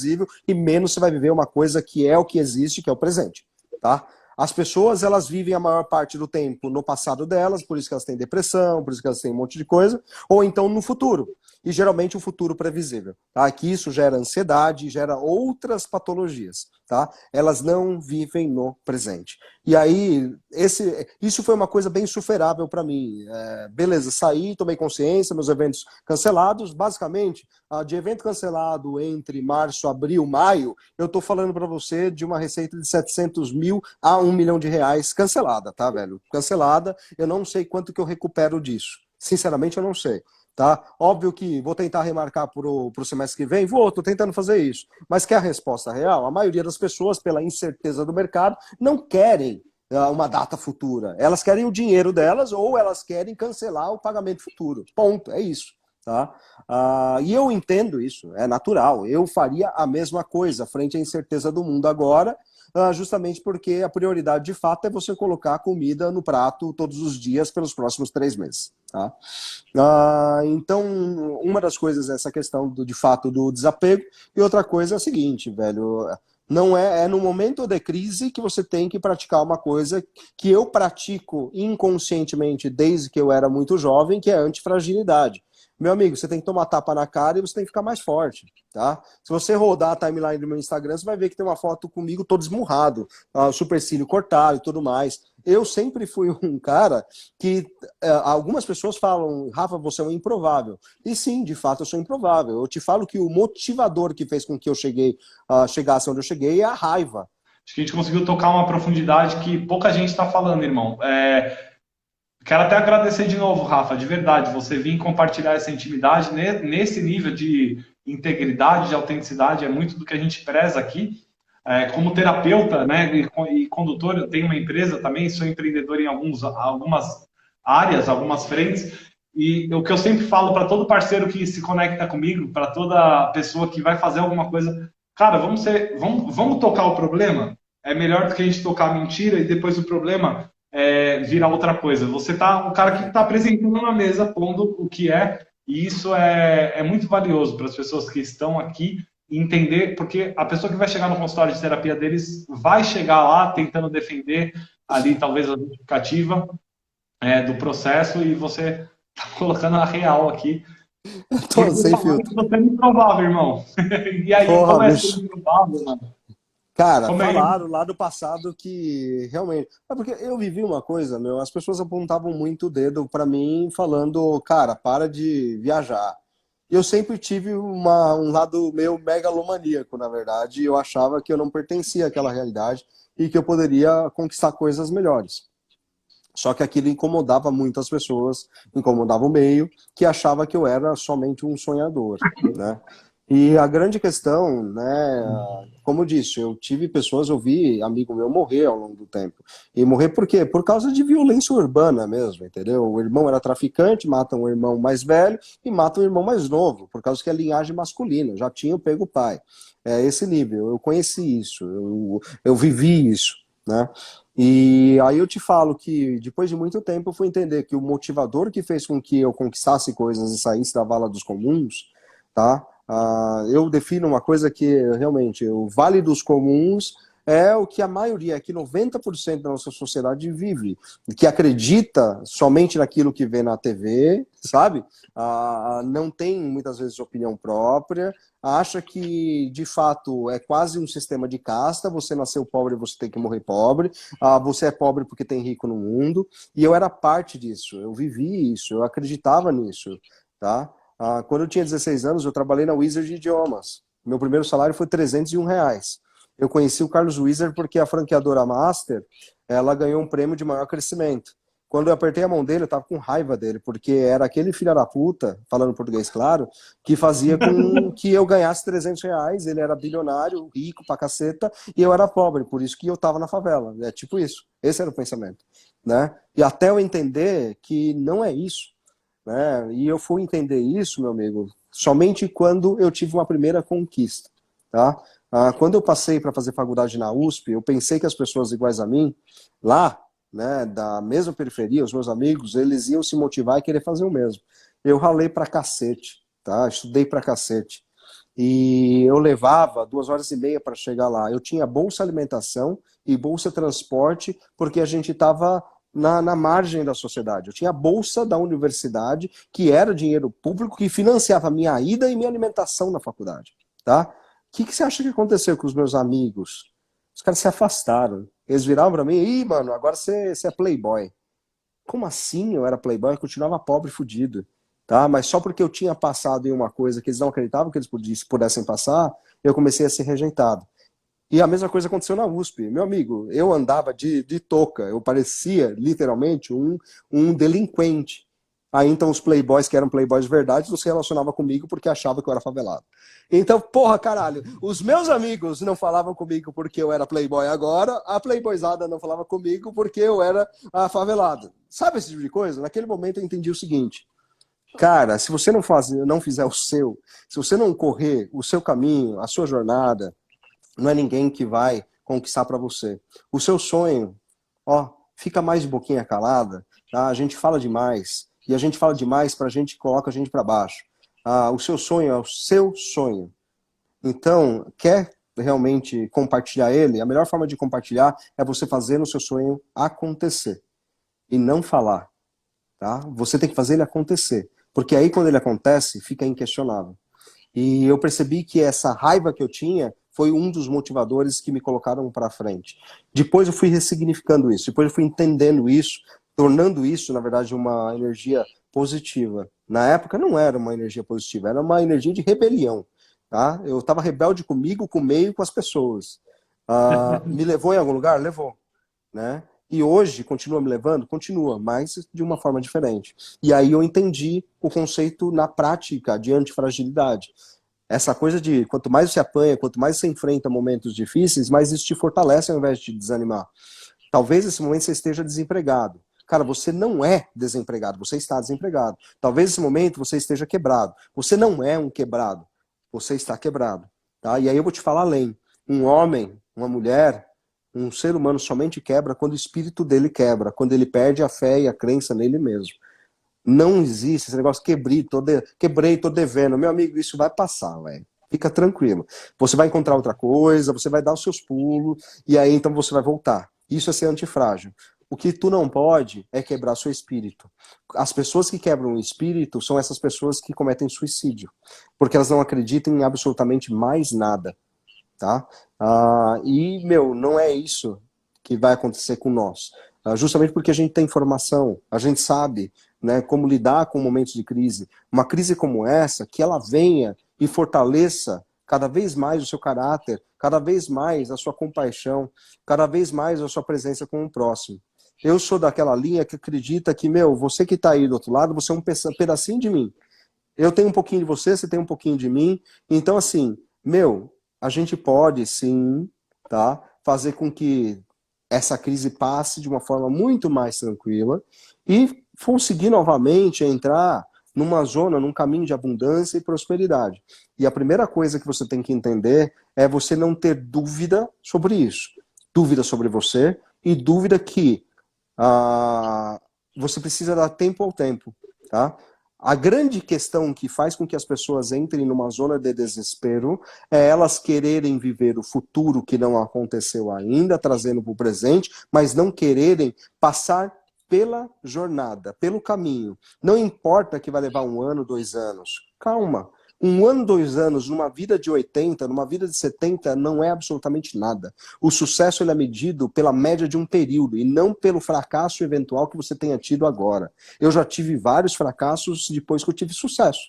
e menos você vai viver uma coisa que é o que existe, que é o presente, tá? As pessoas, elas vivem a maior parte do tempo no passado delas, por isso que elas têm depressão, por isso que elas têm um monte de coisa, ou então no futuro, e geralmente um futuro previsível, tá? Que isso gera ansiedade, gera outras patologias, tá? Elas não vivem no presente. E aí, isso foi uma coisa bem insuperável para mim. Beleza, saí, tomei consciência, meus eventos cancelados, basicamente, de evento cancelado entre março, abril, maio, eu tô falando para você de uma receita de 700 mil a 1 milhão de reais cancelada, tá, velho? Cancelada, eu não sei quanto que eu recupero disso. Sinceramente, eu não sei. Tá? Óbvio que vou tentar remarcar pro semestre que vem, tô tentando fazer isso. Mas quer a resposta real? A maioria das pessoas, pela incerteza do mercado, não querem uma data futura. Elas querem o dinheiro delas ou elas querem cancelar o pagamento futuro. Ponto, é isso. Tá? E eu entendo isso, é natural. Eu faria a mesma coisa frente à incerteza do mundo agora, justamente porque a prioridade de fato é você colocar comida no prato todos os dias pelos próximos 3 meses. Tá? Então, uma das coisas é essa questão de fato do desapego, e outra coisa é a seguinte, velho. Não é no momento de crise que você tem que praticar uma coisa que eu pratico inconscientemente desde que eu era muito jovem, que é a antifragilidade. Meu amigo, você tem que tomar tapa na cara e você tem que ficar mais forte, tá? Se você rodar a timeline do meu Instagram, você vai ver que tem uma foto comigo todo esmurrado, supercílio cortado e tudo mais. Eu sempre fui um cara que algumas pessoas falam, Rafa, você é um improvável. E sim, de fato, eu sou improvável. Eu te falo que o motivador que fez com que eu chegasse onde eu cheguei é a raiva. Acho que a gente conseguiu tocar uma profundidade que pouca gente está falando, irmão. Quero até agradecer de novo, Rafa, de verdade, você vir compartilhar essa intimidade nesse nível de integridade, de autenticidade, é muito do que a gente preza aqui. Como terapeuta, né, e condutor, eu tenho uma empresa também, sou empreendedor em algumas áreas, algumas frentes, e o que eu sempre falo para todo parceiro que se conecta comigo, para toda pessoa que vai fazer alguma coisa, cara, vamos tocar o problema? É melhor do que a gente tocar a mentira e depois o problema virar outra coisa. Você tá um cara que está apresentando na mesa, pondo o que é, e isso é muito valioso para as pessoas que estão aqui entender, porque a pessoa que vai chegar no consultório de terapia deles vai chegar lá tentando defender ali talvez a justificativa do processo e você tá colocando a real aqui. Tô Porque sem falaram filtro. que você é improvável, irmão. E aí, Porra, como é ser bicho. improvável, mano? Cara, Como é falaram lá do passado que realmente. É porque eu vivi uma coisa, meu, as pessoas apontavam muito o dedo pra mim, falando, cara, para de viajar. Eu sempre tive um lado meio megalomaníaco, na verdade, e eu achava que eu não pertencia àquela realidade e que eu poderia conquistar coisas melhores. Só que aquilo incomodava muito as pessoas, incomodava o meio, que achava que eu era somente um sonhador, né? E a grande questão, né, como eu disse, eu tive pessoas, eu vi amigo meu morrer ao longo do tempo. E morrer por quê? Por causa de violência urbana mesmo, entendeu? O irmão era traficante, mata um irmão mais velho e mata um irmão mais novo, por causa que é linhagem masculina, já tinha pego o pai. É esse nível, eu conheci isso, eu vivi isso, né? E aí eu te falo que depois de muito tempo eu fui entender que o motivador que fez com que eu conquistasse coisas e saísse da vala dos comuns, tá? Eu defino uma coisa que realmente o vale dos comuns é o que a maioria, que 90% da nossa sociedade vive, que acredita somente naquilo que vê na TV, sabe? Não tem muitas vezes opinião própria, acha que de fato é quase um sistema de casta, você nasceu pobre, você tem que morrer pobre, você é pobre porque tem rico no mundo, e eu era parte disso, eu vivi isso, eu acreditava nisso, tá? Quando eu tinha 16 anos, eu trabalhei na Wizard de Idiomas. Meu primeiro salário foi R$ 301. Eu conheci o Carlos Wizard porque a franqueadora Master, ela ganhou um prêmio de maior crescimento. Quando eu apertei a mão dele, eu tava com raiva dele, porque era aquele filho da puta, falando português claro, que fazia com que eu ganhasse R$ 300. Ele era bilionário, rico pra caceta, e eu era pobre, por isso que eu tava na favela. É tipo isso. Esse era o pensamento, né? E até eu entender que não é isso, né? E eu fui entender isso, meu amigo, somente quando eu tive uma primeira conquista, tá? Quando eu passei para fazer faculdade na USP, eu pensei que as pessoas iguais a mim, lá, né, da mesma periferia, os meus amigos, eles iam se motivar e querer fazer o mesmo. Eu ralei pra cacete, tá? Estudei pra cacete. E eu levava 2 horas e meia para chegar lá. Eu tinha bolsa alimentação e bolsa transporte, porque a gente estava na margem da sociedade. Eu tinha a bolsa da universidade, que era dinheiro público, que financiava a minha ida e minha alimentação na faculdade, tá? O que você acha que aconteceu com os meus amigos? Os caras se afastaram. Eles viravam para mim, ih, mano, agora você é playboy. Como assim eu era playboy? Eu continuava pobre, fudido, tá? Mas só porque eu tinha passado em uma coisa que eles não acreditavam que eles pudessem passar, eu comecei a ser rejeitado. E a mesma coisa aconteceu na USP. Meu amigo, eu andava de touca, eu parecia literalmente um delinquente. Aí então os playboys que eram playboys de verdade não se relacionavam comigo porque achavam que eu era favelado. Então, porra, caralho, os meus amigos não falavam comigo porque eu era playboy agora, a playboyzada não falava comigo porque eu era favelado. Sabe esse tipo de coisa? Naquele momento eu entendi o seguinte: cara, se você não fizer o seu, se você não correr o seu caminho, a sua jornada, não é ninguém que vai conquistar para você. O seu sonho, ó, fica mais de boquinha calada, tá? A gente fala demais, e a gente fala demais pra gente, coloca a gente para baixo. O seu sonho é o seu sonho. Então, quer realmente compartilhar ele? A melhor forma de compartilhar é você fazer o seu sonho acontecer e não falar, tá? Você tem que fazer ele acontecer, porque aí quando ele acontece, fica inquestionável. E eu percebi que essa raiva que eu tinha foi um dos motivadores que me colocaram para frente. Depois eu fui ressignificando isso, depois eu fui entendendo isso, tornando isso, na verdade, uma energia positiva. Na época não era uma energia positiva, era uma energia de rebelião. Tá? Eu estava rebelde comigo, com o meio, com as pessoas. Me levou em algum lugar? Levou. Né? E hoje continua me levando? Continua, mas de uma forma diferente. E aí eu entendi o conceito na prática de antifragilidade. Essa coisa de quanto mais você apanha, quanto mais você enfrenta momentos difíceis, mais isso te fortalece ao invés de te desanimar. Talvez nesse momento você esteja desempregado. Cara, você não é desempregado, você está desempregado. Talvez nesse momento você esteja quebrado. Você não é um quebrado, você está quebrado. Tá? E aí eu vou te falar além. Um homem, uma mulher, um ser humano somente quebra quando o espírito dele quebra, quando ele perde a fé e a crença nele mesmo. Não existe esse negócio, quebrei, tô devendo. Meu amigo, isso vai passar, velho. Fica tranquilo. Você vai encontrar outra coisa, você vai dar os seus pulos, e aí então você vai voltar. Isso é ser antifrágil. O que tu não pode é quebrar seu espírito. As pessoas que quebram o espírito são essas pessoas que cometem suicídio, porque elas não acreditam em absolutamente mais nada, tá? E, meu, não é isso que vai acontecer com nós. Justamente porque a gente tem informação, a gente sabe, né, como lidar com momentos de crise. Uma crise como essa, que ela venha e fortaleça cada vez mais o seu caráter, cada vez mais a sua compaixão, cada vez mais a sua presença com o próximo. Eu sou daquela linha que acredita que, meu, você que está aí do outro lado, você é um pedacinho de mim. Eu tenho um pouquinho de você, você tem um pouquinho de mim. Então, assim, meu, a gente pode sim, tá, fazer com que essa crise passe de uma forma muito mais tranquila e conseguir novamente entrar numa zona, num caminho de abundância e prosperidade. E a primeira coisa que você tem que entender é você não ter dúvida sobre isso. Dúvida sobre você e dúvida que você precisa dar tempo ao tempo, tá? A grande questão que faz com que as pessoas entrem numa zona de desespero é elas quererem viver o futuro que não aconteceu ainda, trazendo para o presente, mas não quererem passar pela jornada, pelo caminho. Não importa que vai levar 1 ano, 2 anos. Calma. 1 ano, 2 anos, numa vida de 80, numa vida de 70, não é absolutamente nada. O sucesso ele é medido pela média de um período e não pelo fracasso eventual que você tenha tido agora. Eu já tive vários fracassos depois que eu tive sucesso.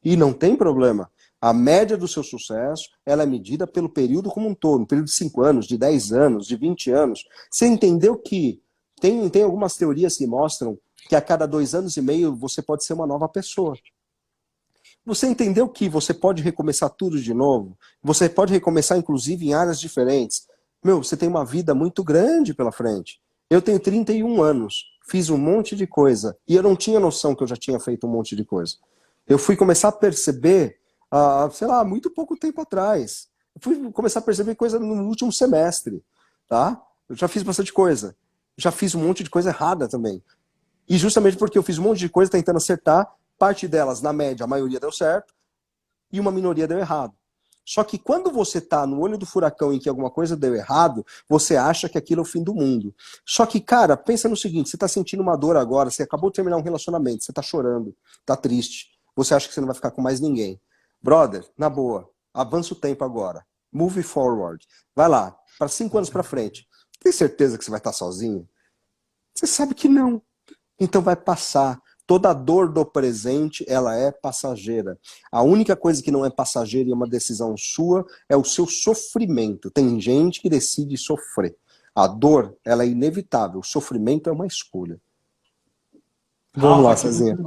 E não tem problema. A média do seu sucesso, ela é medida pelo período como um todo, um período de 5 anos, de 10 anos, de 20 anos. Você entendeu que tem algumas teorias que mostram que a cada 2 anos e meio você pode ser uma nova pessoa. Você entendeu que você pode recomeçar tudo de novo? Você pode recomeçar, inclusive, em áreas diferentes. Meu, você tem uma vida muito grande pela frente. Eu tenho 31 anos, fiz um monte de coisa, e eu não tinha noção que eu já tinha feito um monte de coisa. Eu fui começar a perceber, sei lá, muito pouco tempo atrás. Eu fui começar a perceber coisa no último semestre, tá? Eu já fiz bastante coisa. Já fiz um monte de coisa errada também. E justamente porque eu fiz um monte de coisa tentando acertar, parte delas, na média, a maioria deu certo, e uma minoria deu errado. Só que quando você está no olho do furacão em que alguma coisa deu errado, você acha que aquilo é o fim do mundo. Só que, cara, pensa no seguinte, você está sentindo uma dor agora, você acabou de terminar um relacionamento, você está chorando, está triste, você acha que você não vai ficar com mais ninguém. Brother, na boa, avança o tempo agora. Move forward. Vai lá, para 5 anos para frente. Tem certeza que você vai estar sozinho? Você sabe que não. Então vai passar. Toda dor do presente, ela é passageira. A única coisa que não é passageira e é uma decisão sua é o seu sofrimento. Tem gente que decide sofrer. A dor, ela é inevitável. O sofrimento é uma escolha. Vamos lá, Rafa, que Cezinha.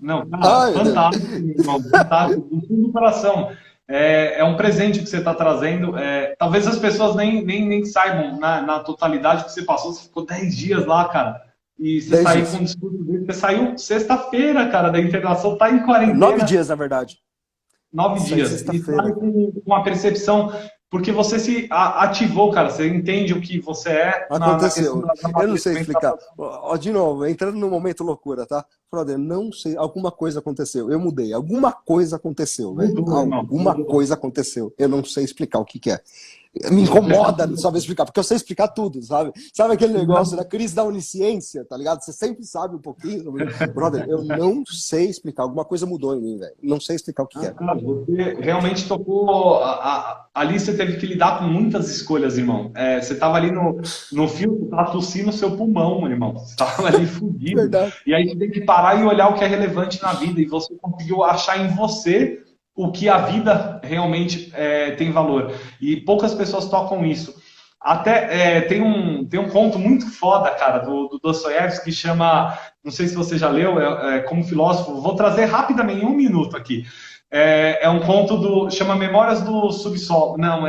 não, cara, Ai, meu Deus. fantástico, irmão, fantástico, do fundo do coração. É um presente que você está trazendo. Talvez as pessoas nem saibam na totalidade que você passou. Você ficou 10 dias lá, cara. E você 10 saiu com um dias. discurso dele. Você saiu sexta-feira, cara, da internação, tá em 9 quarentena. dias, na verdade. 9 Saí dias. E sai sexta-feira. com uma percepção, porque você se ativou, cara. Você entende o que você é na questão Aconteceu. do Eu não sei amadurecimento da explicar. pessoa. Ó, de novo, entrando no momento loucura, tá? Brother, não sei. Alguma coisa aconteceu. Eu mudei. Alguma coisa aconteceu, velho. Mudou, irmão. Alguma Mudou. coisa aconteceu. Eu não sei explicar o que que é. Me incomoda não saber explicar, porque eu sei explicar tudo, sabe? Sabe aquele negócio da crise da onisciência, tá ligado? Você sempre sabe um pouquinho. Brother, eu não sei explicar. Alguma coisa mudou em mim, velho. Não sei explicar o que que é. Cara, você realmente tocou. Ali você teve que lidar com muitas escolhas, irmão. Você estava ali no fio, você estava tossindo o seu pulmão, irmão. Você estava ali fudido. Verdade. E aí você tem que parar e olhar o que é relevante na vida. E você conseguiu achar em você o que a vida realmente tem valor. E poucas pessoas tocam isso. Até tem um conto muito foda, cara, do Dostoiévski que chama. Não sei se você já leu, como filósofo. Vou trazer rapidamente, em 1 minuto aqui. Um conto chama Memórias do Subsolo. Não,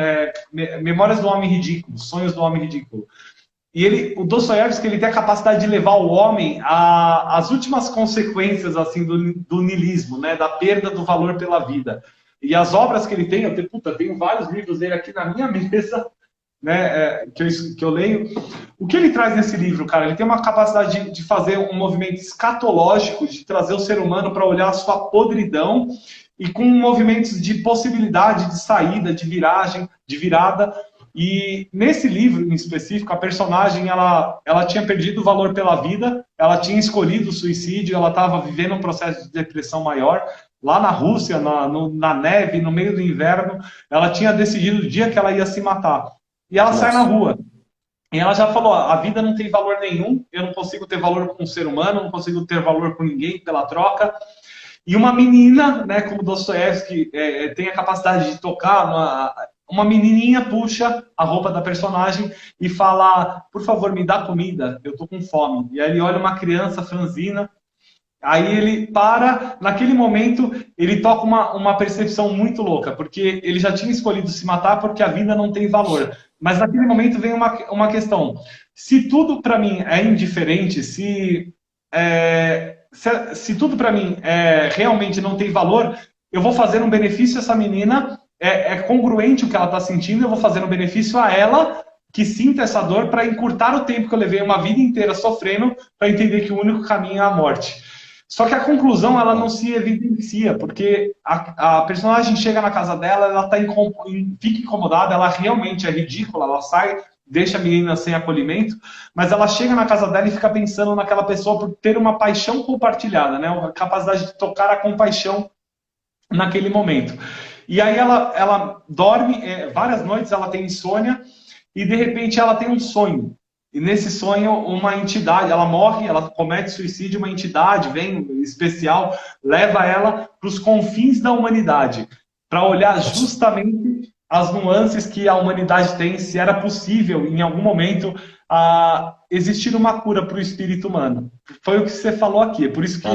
Memórias do Homem Ridículo, Sonhos do Homem Ridículo. E o Dostoiévski, ele tem a capacidade de levar o homem às últimas consequências assim do niilismo, né, da perda do valor pela vida. E as obras que ele tem, eu tenho vários livros dele aqui na minha mesa, né, que eu leio. O que ele traz nesse livro, cara? Ele tem uma capacidade de fazer um movimento escatológico, de trazer o ser humano para olhar a sua podridão e com movimentos de possibilidade, de saída, de viragem, de virada. E nesse livro em específico, a personagem ela tinha perdido o valor pela vida, ela tinha escolhido o suicídio, ela estava vivendo um processo de depressão maior. Lá na Rússia, na neve, no meio do inverno, ela tinha decidido o dia que ela ia se matar. E ela sai na rua. E ela já falou, a vida não tem valor nenhum, eu não consigo ter valor com um ser humano, não consigo ter valor com ninguém pela troca. E uma menina, né, como Dostoiévski, tem a capacidade de tocar uma menininha puxa a roupa da personagem e fala, por favor, me dá comida, eu tô com fome. E aí ele olha uma criança franzina, aí ele para, naquele momento ele toca uma percepção muito louca, porque ele já tinha escolhido se matar porque a vida não tem valor. Mas naquele momento vem uma questão. Se tudo para mim é indiferente, se tudo para mim realmente não tem valor, eu vou fazer um benefício a essa menina, é congruente o que ela está sentindo, eu vou fazer um benefício a ela que sinta essa dor para encurtar o tempo que eu levei uma vida inteira sofrendo para entender que o único caminho é a morte. Só que a conclusão ela não se evidencia, porque a personagem chega na casa dela, ela fica incomodada, ela realmente é ridícula, ela sai, deixa a menina sem acolhimento, mas ela chega na casa dela e fica pensando naquela pessoa por ter uma paixão compartilhada, né? A capacidade de tocar a compaixão naquele momento. E aí ela dorme, várias noites ela tem insônia, e de repente ela tem um sonho. E nesse sonho, uma entidade, ela morre, ela comete suicídio, uma entidade vem especial, leva ela para os confins da humanidade, para olhar justamente as nuances que a humanidade tem, se era possível, em algum momento, existir uma cura para o espírito humano. Foi o que você falou aqui, é por isso que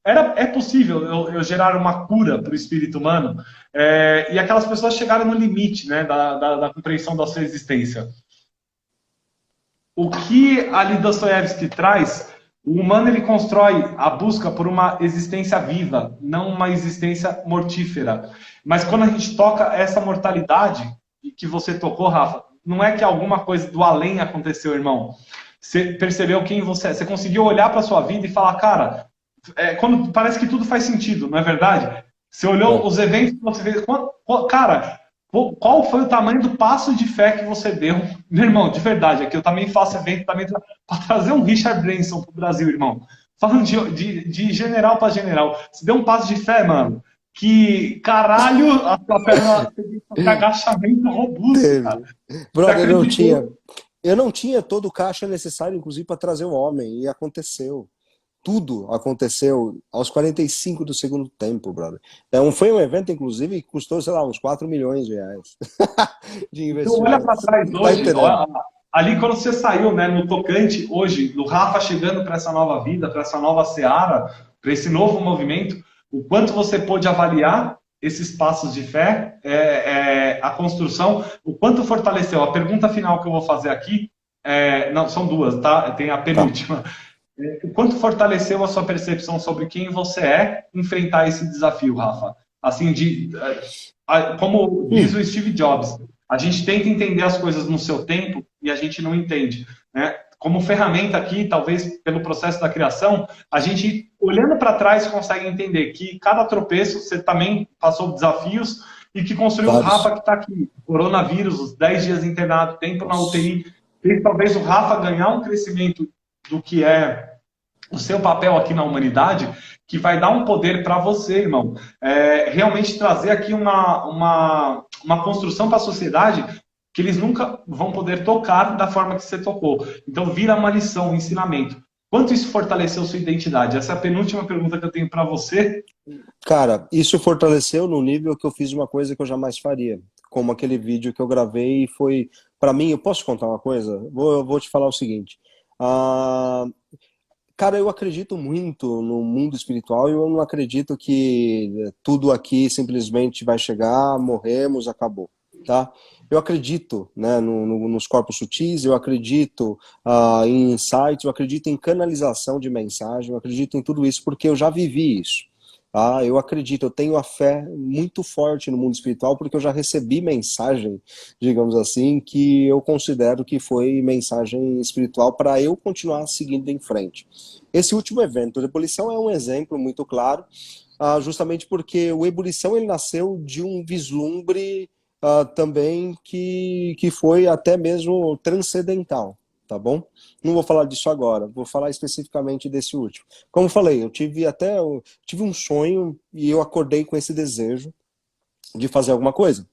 é possível eu gerar uma cura para o espírito humano, e aquelas pessoas chegaram no limite, né, da compreensão da sua existência. O que ali Dostoiévski traz, o humano ele constrói a busca por uma existência viva, não uma existência mortífera. Mas quando a gente toca essa mortalidade, que você tocou, Rafa, não é que alguma coisa do além aconteceu, irmão. Você percebeu quem você é. Você conseguiu olhar para a sua vida e falar, cara, quando parece que tudo faz sentido, não é verdade? Você olhou os eventos que você fez. Cara, qual foi o tamanho do passo de fé que você deu? Meu irmão, de verdade, aqui eu também faço evento também para trazer um Richard Branson pro Brasil, irmão. Falando de general para general. Você deu um passo de fé, mano, que caralho, a tua perna teve um agachamento robusto, cara. Brother, eu não tinha todo o caixa necessário, inclusive, para trazer o homem, e aconteceu. Tudo aconteceu aos 45 do segundo tempo, brother. Então, foi um evento, inclusive, que custou, sei lá, uns 4 milhões de reais de investimento. Então, olha para trás hoje, ali quando você saiu, né, no tocante, hoje, do Rafa chegando para essa nova vida, para essa nova seara, para esse novo movimento, o quanto você pôde avaliar esses passos de fé, a construção, o quanto fortaleceu. A pergunta final que eu vou fazer aqui, não, são duas, tá? Tem a penúltima. Tá. O quanto fortaleceu a sua percepção sobre quem você é enfrentar esse desafio, Rafa? Assim, como diz o Steve Jobs, a gente tenta entender as coisas no seu tempo e a gente não entende, né? Como ferramenta aqui, talvez pelo processo da criação, a gente, olhando para trás, consegue entender que cada tropeço você também passou desafios e que construiu o Rafa que está aqui. Coronavírus, os 10 dias internado, tempo na UTI, fez talvez o Rafa ganhar um crescimento do que é o seu papel aqui na humanidade, que vai dar um poder para você, irmão. Realmente trazer aqui uma construção para a sociedade que eles nunca vão poder tocar da forma que você tocou. Então vira uma lição, um ensinamento. Quanto isso fortaleceu sua identidade? Essa é a penúltima pergunta que eu tenho para você. Cara, isso fortaleceu no nível que eu fiz uma coisa que eu jamais faria. Como aquele vídeo que eu gravei e foi... Para mim, eu posso contar uma coisa? Eu vou te falar o seguinte... Cara, eu acredito muito no mundo espiritual e eu não acredito que tudo aqui simplesmente vai chegar, morremos, acabou, tá? Eu acredito, né, nos corpos sutis, eu acredito em insights, eu acredito em canalização de mensagem, eu acredito em tudo isso porque eu já vivi isso. Eu acredito, eu tenho a fé muito forte no mundo espiritual porque eu já recebi mensagem, digamos assim, que eu considero que foi mensagem espiritual para eu continuar seguindo em frente. Esse último evento de ebulição é um exemplo muito claro, justamente porque o ebulição ele nasceu de um vislumbre também que foi até mesmo transcendental. Tá bom? Não vou falar disso agora, vou falar especificamente desse último. Como eu falei, eu tive um sonho e eu acordei com esse desejo de fazer alguma coisa,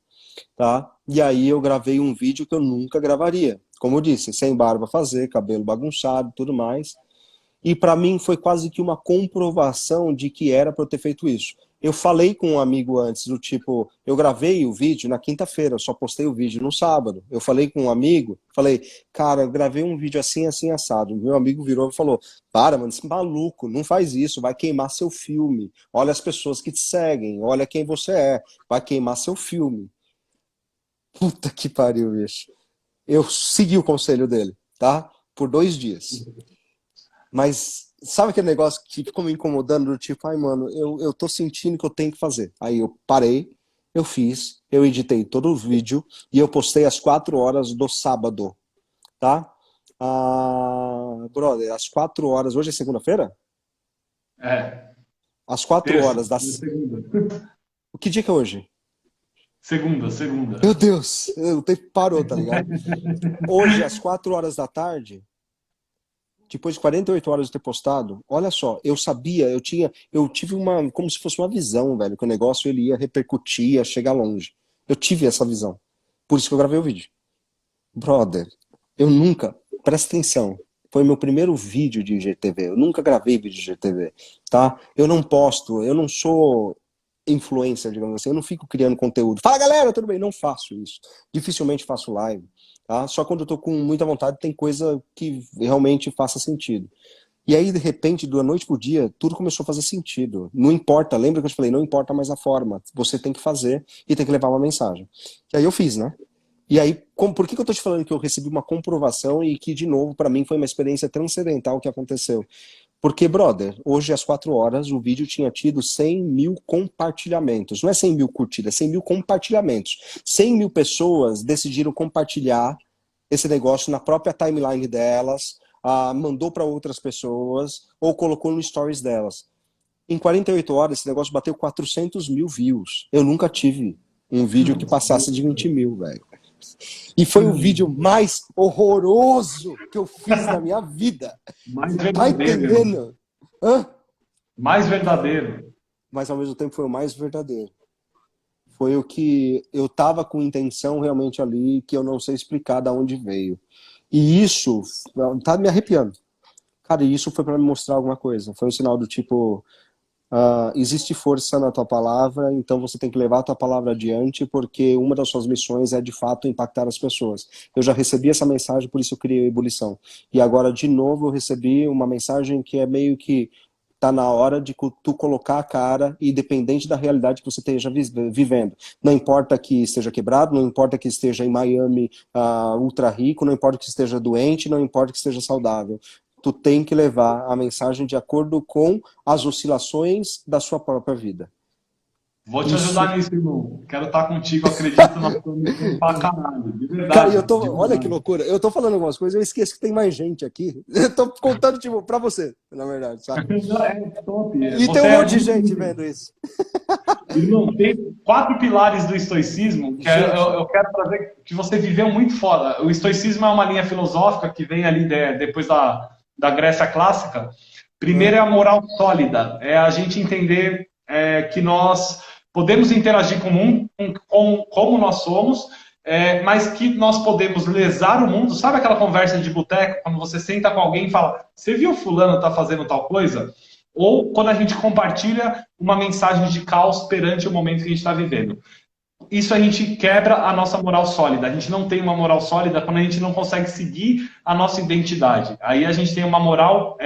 tá? E aí eu gravei um vídeo que eu nunca gravaria. Como eu disse, sem barba fazer, cabelo bagunçado, tudo mais. E para mim foi quase que uma comprovação de que era para eu ter feito isso. Eu falei com um amigo antes, do tipo, eu gravei o vídeo na quinta-feira, eu só postei o vídeo no sábado. Eu falei com um amigo, falei, cara, eu gravei um vídeo assim, assim, assado. Meu amigo virou e falou, para, mano, esse maluco, não faz isso, vai queimar seu filme. Olha as pessoas que te seguem, olha quem você é, vai queimar seu filme. Puta que pariu, bicho. Eu segui o conselho dele, tá? Por 2 dias. Mas sabe aquele negócio que ficou me incomodando, do tipo, ai, mano, eu tô sentindo que eu tenho que fazer. Aí eu parei, eu fiz, eu editei todo o vídeo e eu postei às 4 horas do sábado, tá? Ah, brother, às 4 horas, hoje é segunda-feira? É, Às 4 terça, horas das. segunda. Que dia que é hoje? Segunda, segunda. Meu Deus, o tempo parou, tá ligado? Hoje, às 4 horas da tarde, depois de 48 horas de ter postado, olha só, eu sabia, eu tive uma, como se fosse uma visão, velho, que o negócio ele ia repercutir, ia chegar longe. Eu tive essa visão. Por isso que eu gravei o vídeo. Brother, eu nunca, presta atenção, foi meu primeiro vídeo de IGTV, eu nunca gravei vídeo de IGTV, tá? Eu não posto, eu não sou influencer, digamos assim, eu não fico criando conteúdo. Fala galera, tudo bem? Não faço isso. Dificilmente faço live, tá? Só quando eu tô com muita vontade tem coisa que realmente faça sentido. E aí, de repente, da noite pro dia, tudo começou a fazer sentido. Não importa, lembra que eu te falei, não importa mais a forma, você tem que fazer e tem que levar uma mensagem. E aí eu fiz, né? E aí, por que que eu tô te falando que eu recebi uma comprovação e que, de novo, para mim foi uma experiência transcendental que aconteceu? Porque, brother, hoje às 4 horas o vídeo tinha tido 100 mil compartilhamentos. Não é 100 mil curtidas, 100 mil compartilhamentos. 100 mil pessoas decidiram compartilhar esse negócio na própria timeline delas, mandou para outras pessoas ou colocou no stories delas. Em 48 horas esse negócio bateu 400 mil views. Eu nunca tive um vídeo que passasse de 20 mil, velho. E foi o vídeo mais horroroso que eu fiz na minha vida. Mais Tá verdadeiro, irmão. entendendo? Hã? Mais verdadeiro. Mas ao mesmo tempo foi o mais verdadeiro. Foi o que eu tava com intenção realmente ali, que eu não sei explicar de onde veio. E isso tá me arrepiando. Cara, e isso foi para me mostrar alguma coisa. Foi um sinal do tipo, existe força na tua palavra, então você tem que levar a tua palavra adiante, porque uma das suas missões é de fato impactar as pessoas. Eu já recebi essa mensagem, por isso eu criei a Ebulição. E agora, de novo, eu recebi uma mensagem que é meio que tá na hora de tu colocar a cara, independente da realidade que você esteja vivendo. Não importa que esteja quebrado, não importa que esteja em Miami ultra rico, não importa que esteja doente, não importa que esteja saudável. Tu tem que levar a mensagem de acordo com as oscilações da sua própria vida. Vou te Isso. ajudar nisso, irmão. Quero estar contigo, acredito na tua missão pra caralho. De verdade. Cara, de olha que verdade. loucura. Eu tô falando algumas coisas, eu esqueço que tem mais gente aqui. Eu tô contando, tipo, pra você, na verdade, sabe? É top. E Você tem um é monte de muito. gente vendo isso. Irmão, tem 4 pilares do estoicismo que Gente, eu quero trazer que você viveu muito fora. O estoicismo é uma linha filosófica que vem ali depois da Grécia clássica. Primeiro é a moral sólida, é a gente entender que nós podemos interagir com o mundo como nós somos, mas que nós podemos lesar o mundo. Sabe aquela conversa de boteco, quando você senta com alguém e fala, você viu fulano tá fazendo tal coisa? Ou quando a gente compartilha uma mensagem de caos perante o momento que a gente está vivendo. Isso a gente quebra a nossa moral sólida. A gente não tem uma moral sólida quando a gente não consegue seguir a nossa identidade. Aí a gente tem uma moral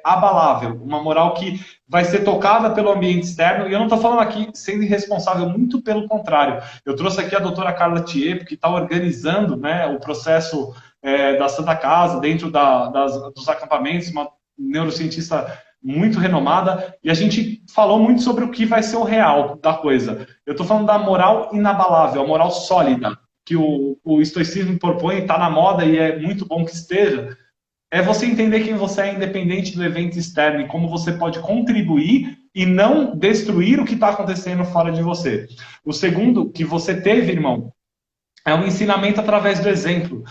abalável, uma moral que vai ser tocada pelo ambiente externo. E eu não estou falando aqui sendo irresponsável, muito pelo contrário. Eu trouxe aqui a doutora Carla Tiepo, que está organizando, né, o processo da Santa Casa, dentro dos acampamentos, uma neurocientista muito renomada, e a gente falou muito sobre o que vai ser o real da coisa. Eu estou falando da moral inabalável, a moral sólida, que o estoicismo propõe, está na moda e é muito bom que esteja, é você entender quem você é independente do evento externo e como você pode contribuir e não destruir o que está acontecendo fora de você. O segundo que você teve, irmão, é um ensinamento através do exemplo.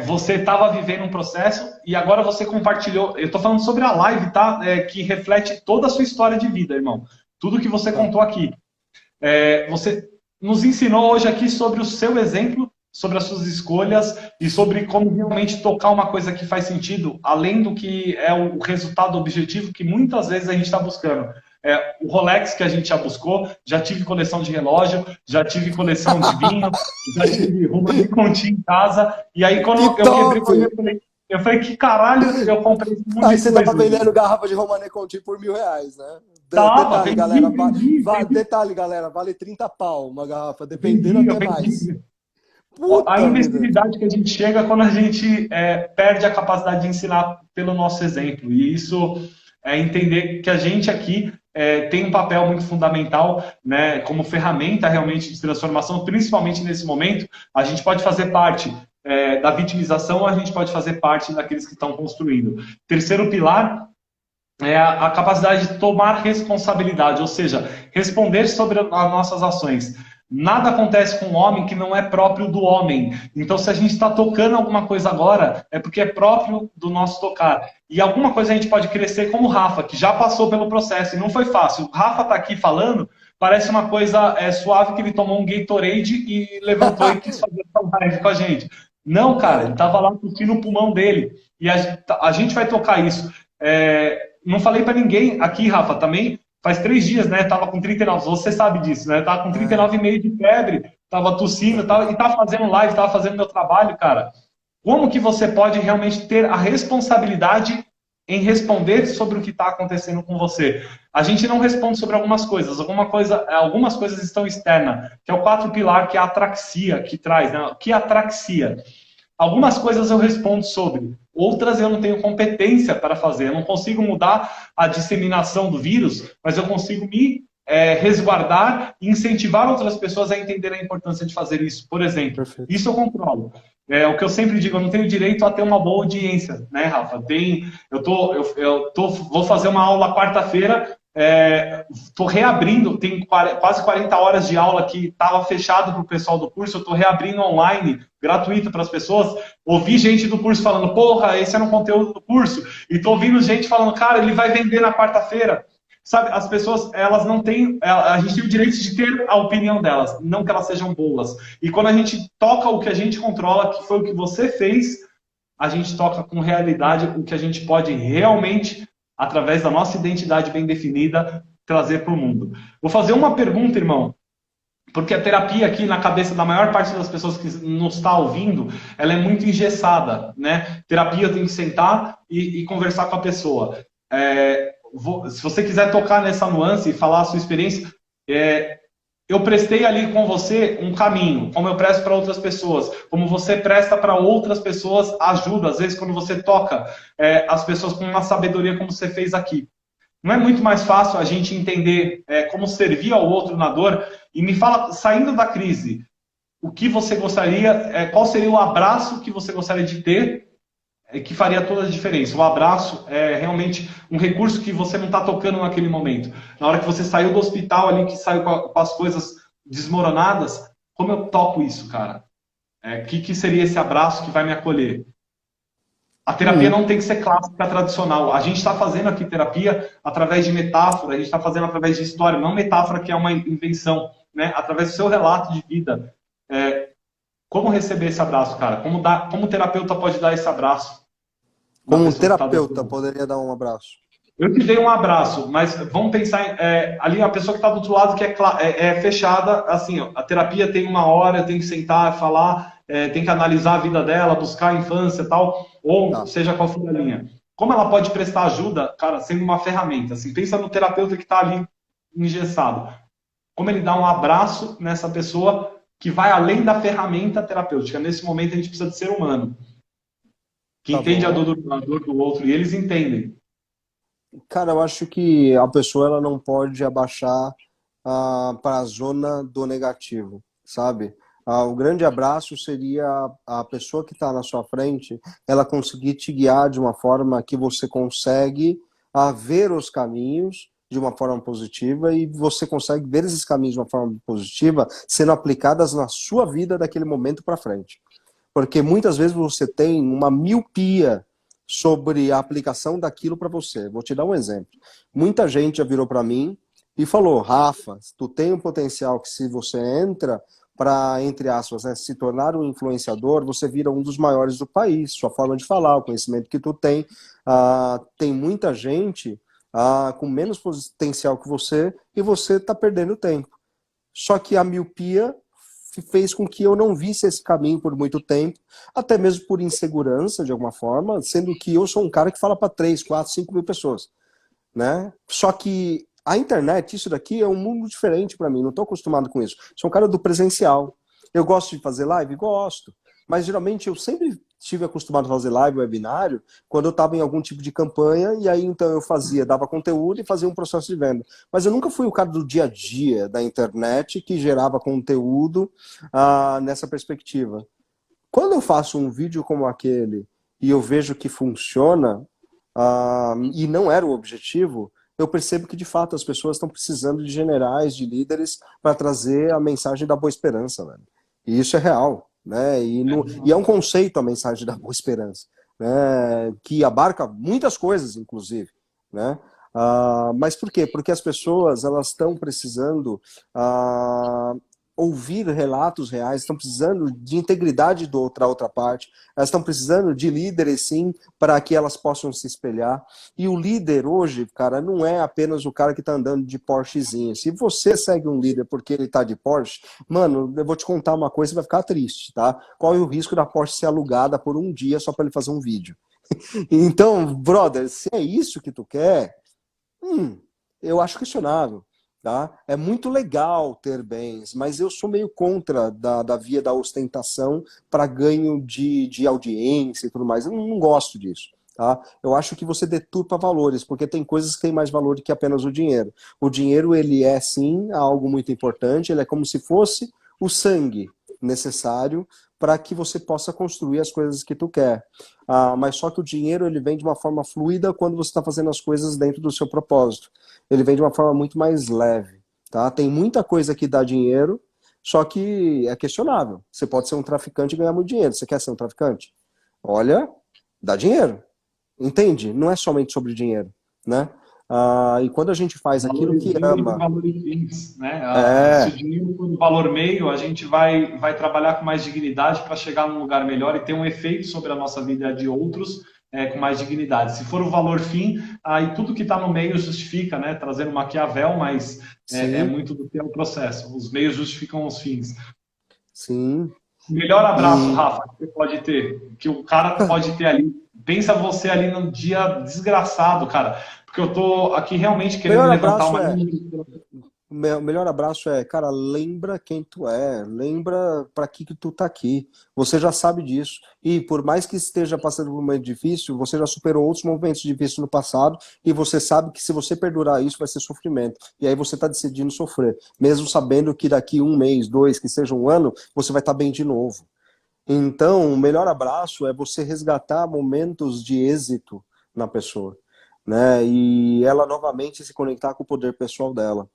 Você estava vivendo um processo e agora você compartilhou. Eu estou falando sobre a live, tá? Que reflete toda a sua história de vida, irmão. Tudo que você tá. contou aqui. Você nos ensinou hoje aqui sobre o seu exemplo, sobre as suas escolhas e sobre como realmente tocar uma coisa que faz sentido, além do que é o resultado objetivo que muitas vezes a gente está buscando. o Rolex que a gente já buscou, já tive coleção de relógio, já tive coleção de vinho, já tive Romanée Conti em casa, e aí quando Que eu quebrei top! o olho, eu falei, que caralho, eu comprei esse monte Aí de você tava coisa. vendendo garrafa de Romanée Conti por R$ 1.000, né? Tava, Detalhe, galera, vendi. detalhe, galera, vale 30 pau uma garrafa, dependendo Vendi, eu até mais. vendi. A Puta vida! imbecilidade que a gente chega quando a gente perde a capacidade de ensinar pelo nosso exemplo. E isso é entender que a gente aqui tem um papel muito fundamental, né, como ferramenta realmente de transformação, principalmente nesse momento. A gente pode fazer parte da vitimização, a gente pode fazer parte daqueles que estão construindo. Terceiro pilar é a capacidade de tomar responsabilidade, ou seja, responder sobre as nossas ações. Nada acontece com o homem que não é próprio do homem. Então, se a gente está tocando alguma coisa agora, é porque é próprio do nosso tocar. E alguma coisa a gente pode crescer como o Rafa, que já passou pelo processo e não foi fácil. O Rafa está aqui falando, parece uma coisa suave que ele tomou um Gatorade e levantou e quis fazer essa live com a gente. Não, cara, ele estava lá tossindo o pulmão dele. E a gente vai tocar isso. Não falei para ninguém aqui, Rafa, também. Faz 3 dias, né? Tava com 39, você sabe disso, né? Tava com 39,5 de febre, tava tossindo, e tava fazendo live, tava fazendo meu trabalho, cara. Como que você pode realmente ter a responsabilidade em responder sobre o que está acontecendo com você? A gente não responde sobre algumas coisas, algumas coisas estão externas, que é o 4 pilar, que é a atraxia que traz, né? Que é atraxia? Algumas coisas eu respondo sobre, outras eu não tenho competência para fazer. Eu não consigo mudar a disseminação do vírus, mas eu consigo me resguardar e incentivar outras pessoas a entenderem a importância de fazer isso. Por exemplo, Perfeito. isso eu controlo. O que eu sempre digo, eu não tenho direito a ter uma boa audiência, né, Rafa? Vou fazer uma aula quarta-feira, estou reabrindo, tem quase 40 horas de aula que estava fechado para o pessoal do curso, eu estou reabrindo online, gratuito para as pessoas. Ouvi gente do curso falando, porra, esse era um conteúdo do curso, e estou ouvindo gente falando, cara, ele vai vender na quarta-feira. Sabe, as pessoas, elas não têm, a gente tem o direito de ter a opinião delas, não que elas sejam boas. E quando a gente toca o que a gente controla, que foi o que você fez, a gente toca com realidade o que a gente pode realmente, através da nossa identidade bem definida, trazer para o mundo. Vou fazer uma pergunta, irmão, porque a terapia aqui na cabeça da maior parte das pessoas que nos está ouvindo, ela é muito engessada, né? Terapia tem que sentar e conversar com a pessoa. Se você quiser tocar nessa nuance e falar a sua experiência, eu prestei ali com você um caminho, como eu presto para outras pessoas, como você presta para outras pessoas ajuda, às vezes quando você toca as pessoas com uma sabedoria como você fez aqui. Não é muito mais fácil a gente entender como servir ao outro na dor? E me fala, saindo da crise, o que você gostaria, qual seria o abraço que você gostaria de ter que faria toda a diferença? O abraço é realmente um recurso que você não está tocando naquele momento. Na hora que você saiu do hospital ali, que saiu com as coisas desmoronadas, como eu toco isso, cara? Que seria esse abraço que vai me acolher? A terapia não tem que ser clássica, tradicional. A gente está fazendo aqui terapia através de metáfora, a gente está fazendo através de história, não metáfora que é uma invenção, né? Através do seu relato de vida. Como receber esse abraço, cara? Como o terapeuta pode dar esse abraço na Como um pessoa que está do outro terapeuta lado? poderia dar um abraço. Eu te dei um abraço, mas vamos pensar ali a pessoa que está do outro lado que é fechada, assim, ó, a terapia tem 1 hora, tem que sentar, falar, tem que analisar a vida dela, buscar a infância e tal, ou seja qual for a linha. Como ela pode prestar ajuda, cara, sendo uma ferramenta? Assim, pensa no terapeuta que está ali engessado. Como ele dá um abraço nessa pessoa que vai além da ferramenta terapêutica. Nesse momento a gente precisa de ser humano, que entende a dor do outro, e eles entendem. Cara, eu acho que a pessoa ela não pode abaixar para a zona do negativo, sabe? O grande abraço seria a pessoa que está na sua frente, ela conseguir te guiar de uma forma que você consegue ver os caminhos de uma forma positiva e você consegue ver esses caminhos de uma forma positiva sendo aplicadas na sua vida daquele momento para frente. Porque muitas vezes você tem uma miopia sobre a aplicação daquilo para você. Vou te dar um exemplo. Muita gente já virou para mim e falou, Rafa, tu tem um potencial que se você entra para, entre aspas, né, se tornar um influenciador, você vira um dos maiores do país, sua forma de falar, o conhecimento que tu tem. Tem muita gente com menos potencial que você, e você está perdendo tempo. Só que a miopia fez com que eu não visse esse caminho por muito tempo, até mesmo por insegurança, de alguma forma, sendo que eu sou um cara que fala para 3, 4, 5 mil pessoas, né? Só que a internet, isso daqui é um mundo diferente para mim, não estou acostumado com isso. Sou um cara do presencial. Eu gosto de fazer live? Gosto. Mas geralmente eu sempre estive acostumado a fazer live, webinário, quando eu estava em algum tipo de campanha, e aí então eu fazia, dava conteúdo e fazia um processo de venda. Mas eu nunca fui o cara do dia a dia da internet que gerava conteúdo nessa perspectiva. Quando eu faço um vídeo como aquele e eu vejo que funciona, e não era o objetivo, eu percebo que de fato as pessoas estão precisando de generais, de líderes para trazer a mensagem da boa esperança, velho. E isso é real, né? E é um conceito a mensagem da boa esperança, né? Que abarca muitas coisas, inclusive, né? Mas por quê? Porque as pessoas elas estão precisando ouvir relatos reais, estão precisando de integridade da outra parte, elas estão precisando de líderes, sim, para que elas possam se espelhar. E o líder hoje, cara, não é apenas o cara que está andando de Porschezinha. Se você segue um líder porque ele está de Porsche, mano, eu vou te contar uma coisa, você vai ficar triste, tá? Qual é o risco da Porsche ser alugada por um dia só para ele fazer um vídeo? Então, brother, se é isso que tu quer, eu acho questionável. Tá? É muito legal ter bens, mas eu sou meio contra da via da ostentação para ganho de audiência e tudo mais. Eu não gosto disso. Tá? Eu acho que você deturpa valores, porque tem coisas que têm mais valor do que apenas o dinheiro. O dinheiro, ele é sim algo muito importante, ele é como se fosse o sangue necessário para que você possa construir as coisas que tu quer. Mas só que o dinheiro ele vem de uma forma fluida quando você está fazendo as coisas dentro do seu propósito. Ele vem de uma forma muito mais leve. Tá? Tem muita coisa que dá dinheiro, só que é questionável. Você pode ser um traficante e ganhar muito dinheiro. Você quer ser um traficante? Olha, dá dinheiro. Entende? Não é somente sobre dinheiro, né? E quando a gente faz aquilo que Valores, ama... valores fins, né? Se o É, dinheiro for um valor meio, a gente vai trabalhar com mais dignidade para chegar num lugar melhor e ter um efeito sobre a nossa vida de outros com mais dignidade. Se for o valor fim, aí tudo que está no meio justifica, né? Trazendo Maquiavel, mas é sim, muito do que é o processo. Os meios justificam os fins. sim. O melhor abraço, E Rafa, que você pode ter, que o cara pode ter ali. Pensa você ali num dia desgraçado, cara. Porque eu tô aqui realmente o querendo melhor levantar abraço uma é, linha. o melhor abraço é, cara, lembra quem tu é, lembra para que tu tá aqui. Você já sabe disso. E por mais que esteja passando por um momento difícil, você já superou outros momentos difíceis no passado e você sabe que se você perdurar isso vai ser sofrimento. E aí você tá decidindo sofrer, mesmo sabendo que daqui um mês, dois, que seja um ano, você vai estar bem de novo. Então, o melhor abraço é você resgatar momentos de êxito na pessoa, né? E ela novamente se conectar com o poder pessoal dela,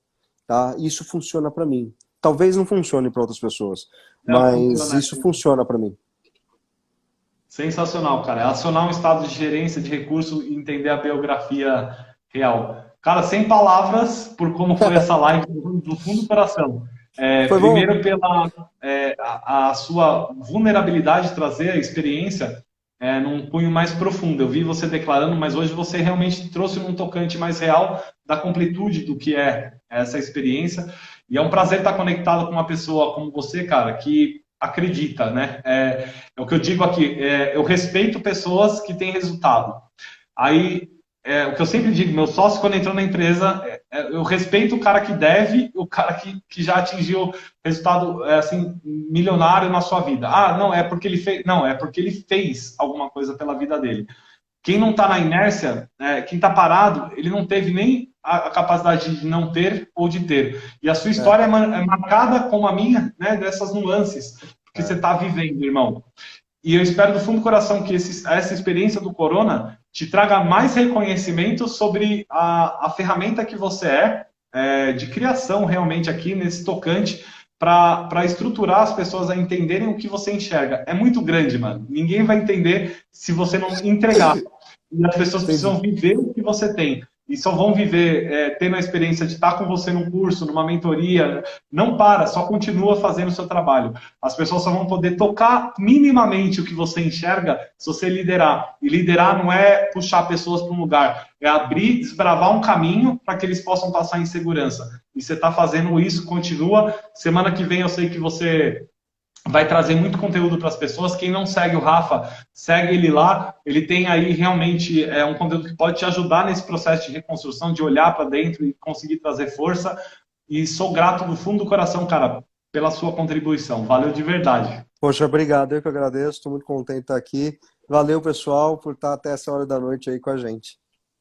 tá? Isso funciona para mim. Talvez não funcione para outras pessoas, Não, mas funciona. isso funciona para mim. Sensacional, cara. É acionar um estado de gerência de recurso e entender a biografia real. Cara, sem palavras por como foi essa live do fundo do coração. Foi bom? Primeiro pela a sua vulnerabilidade de trazer a experiência num cunho mais profundo. Eu vi você declarando, mas hoje você realmente trouxe num tocante mais real da completude do que é essa experiência. E é um prazer estar conectado com uma pessoa como você, cara, que acredita, né? É o que eu digo aqui, eu respeito pessoas que têm resultado. Aí, o que eu sempre digo, meu sócio quando entrou na empresa, eu respeito o cara que deve, o cara que já atingiu resultado assim milionário na sua vida. Ah, não, é porque ele fez, não, é porque ele fez alguma coisa pela vida dele. Quem não está na inércia, quem está parado, ele não teve nem a capacidade de não ter ou de ter. E a sua É, história é marcada como a minha, né, dessas nuances que você é. está vivendo, irmão. E eu espero do fundo do coração que essa experiência do Corona te traga mais reconhecimento sobre a ferramenta que você de criação realmente aqui nesse tocante, para estruturar as pessoas a entenderem o que você enxerga. É muito grande, mano. Ninguém vai entender se você não entregar. E as pessoas precisam Entendi. viver o que você tem. e só vão viver tendo a experiência de estar com você num curso, numa mentoria. Não para, só continua fazendo o seu trabalho. As pessoas só vão poder tocar minimamente o que você enxerga se você liderar. E liderar não é puxar pessoas para um lugar, é abrir, desbravar um caminho para que eles possam passar em segurança. E você está fazendo isso, continua. Semana que vem eu sei que você vai trazer muito conteúdo para as pessoas. Quem não segue o Rafa, segue ele lá. Ele tem aí realmente um conteúdo que pode te ajudar nesse processo de reconstrução, de olhar para dentro e conseguir trazer força. E sou grato do fundo do coração, cara, pela sua contribuição. Valeu de verdade. Poxa, obrigado, eu que agradeço, estou muito contente de estar aqui. Valeu, pessoal, por estar até essa hora da noite aí com a gente.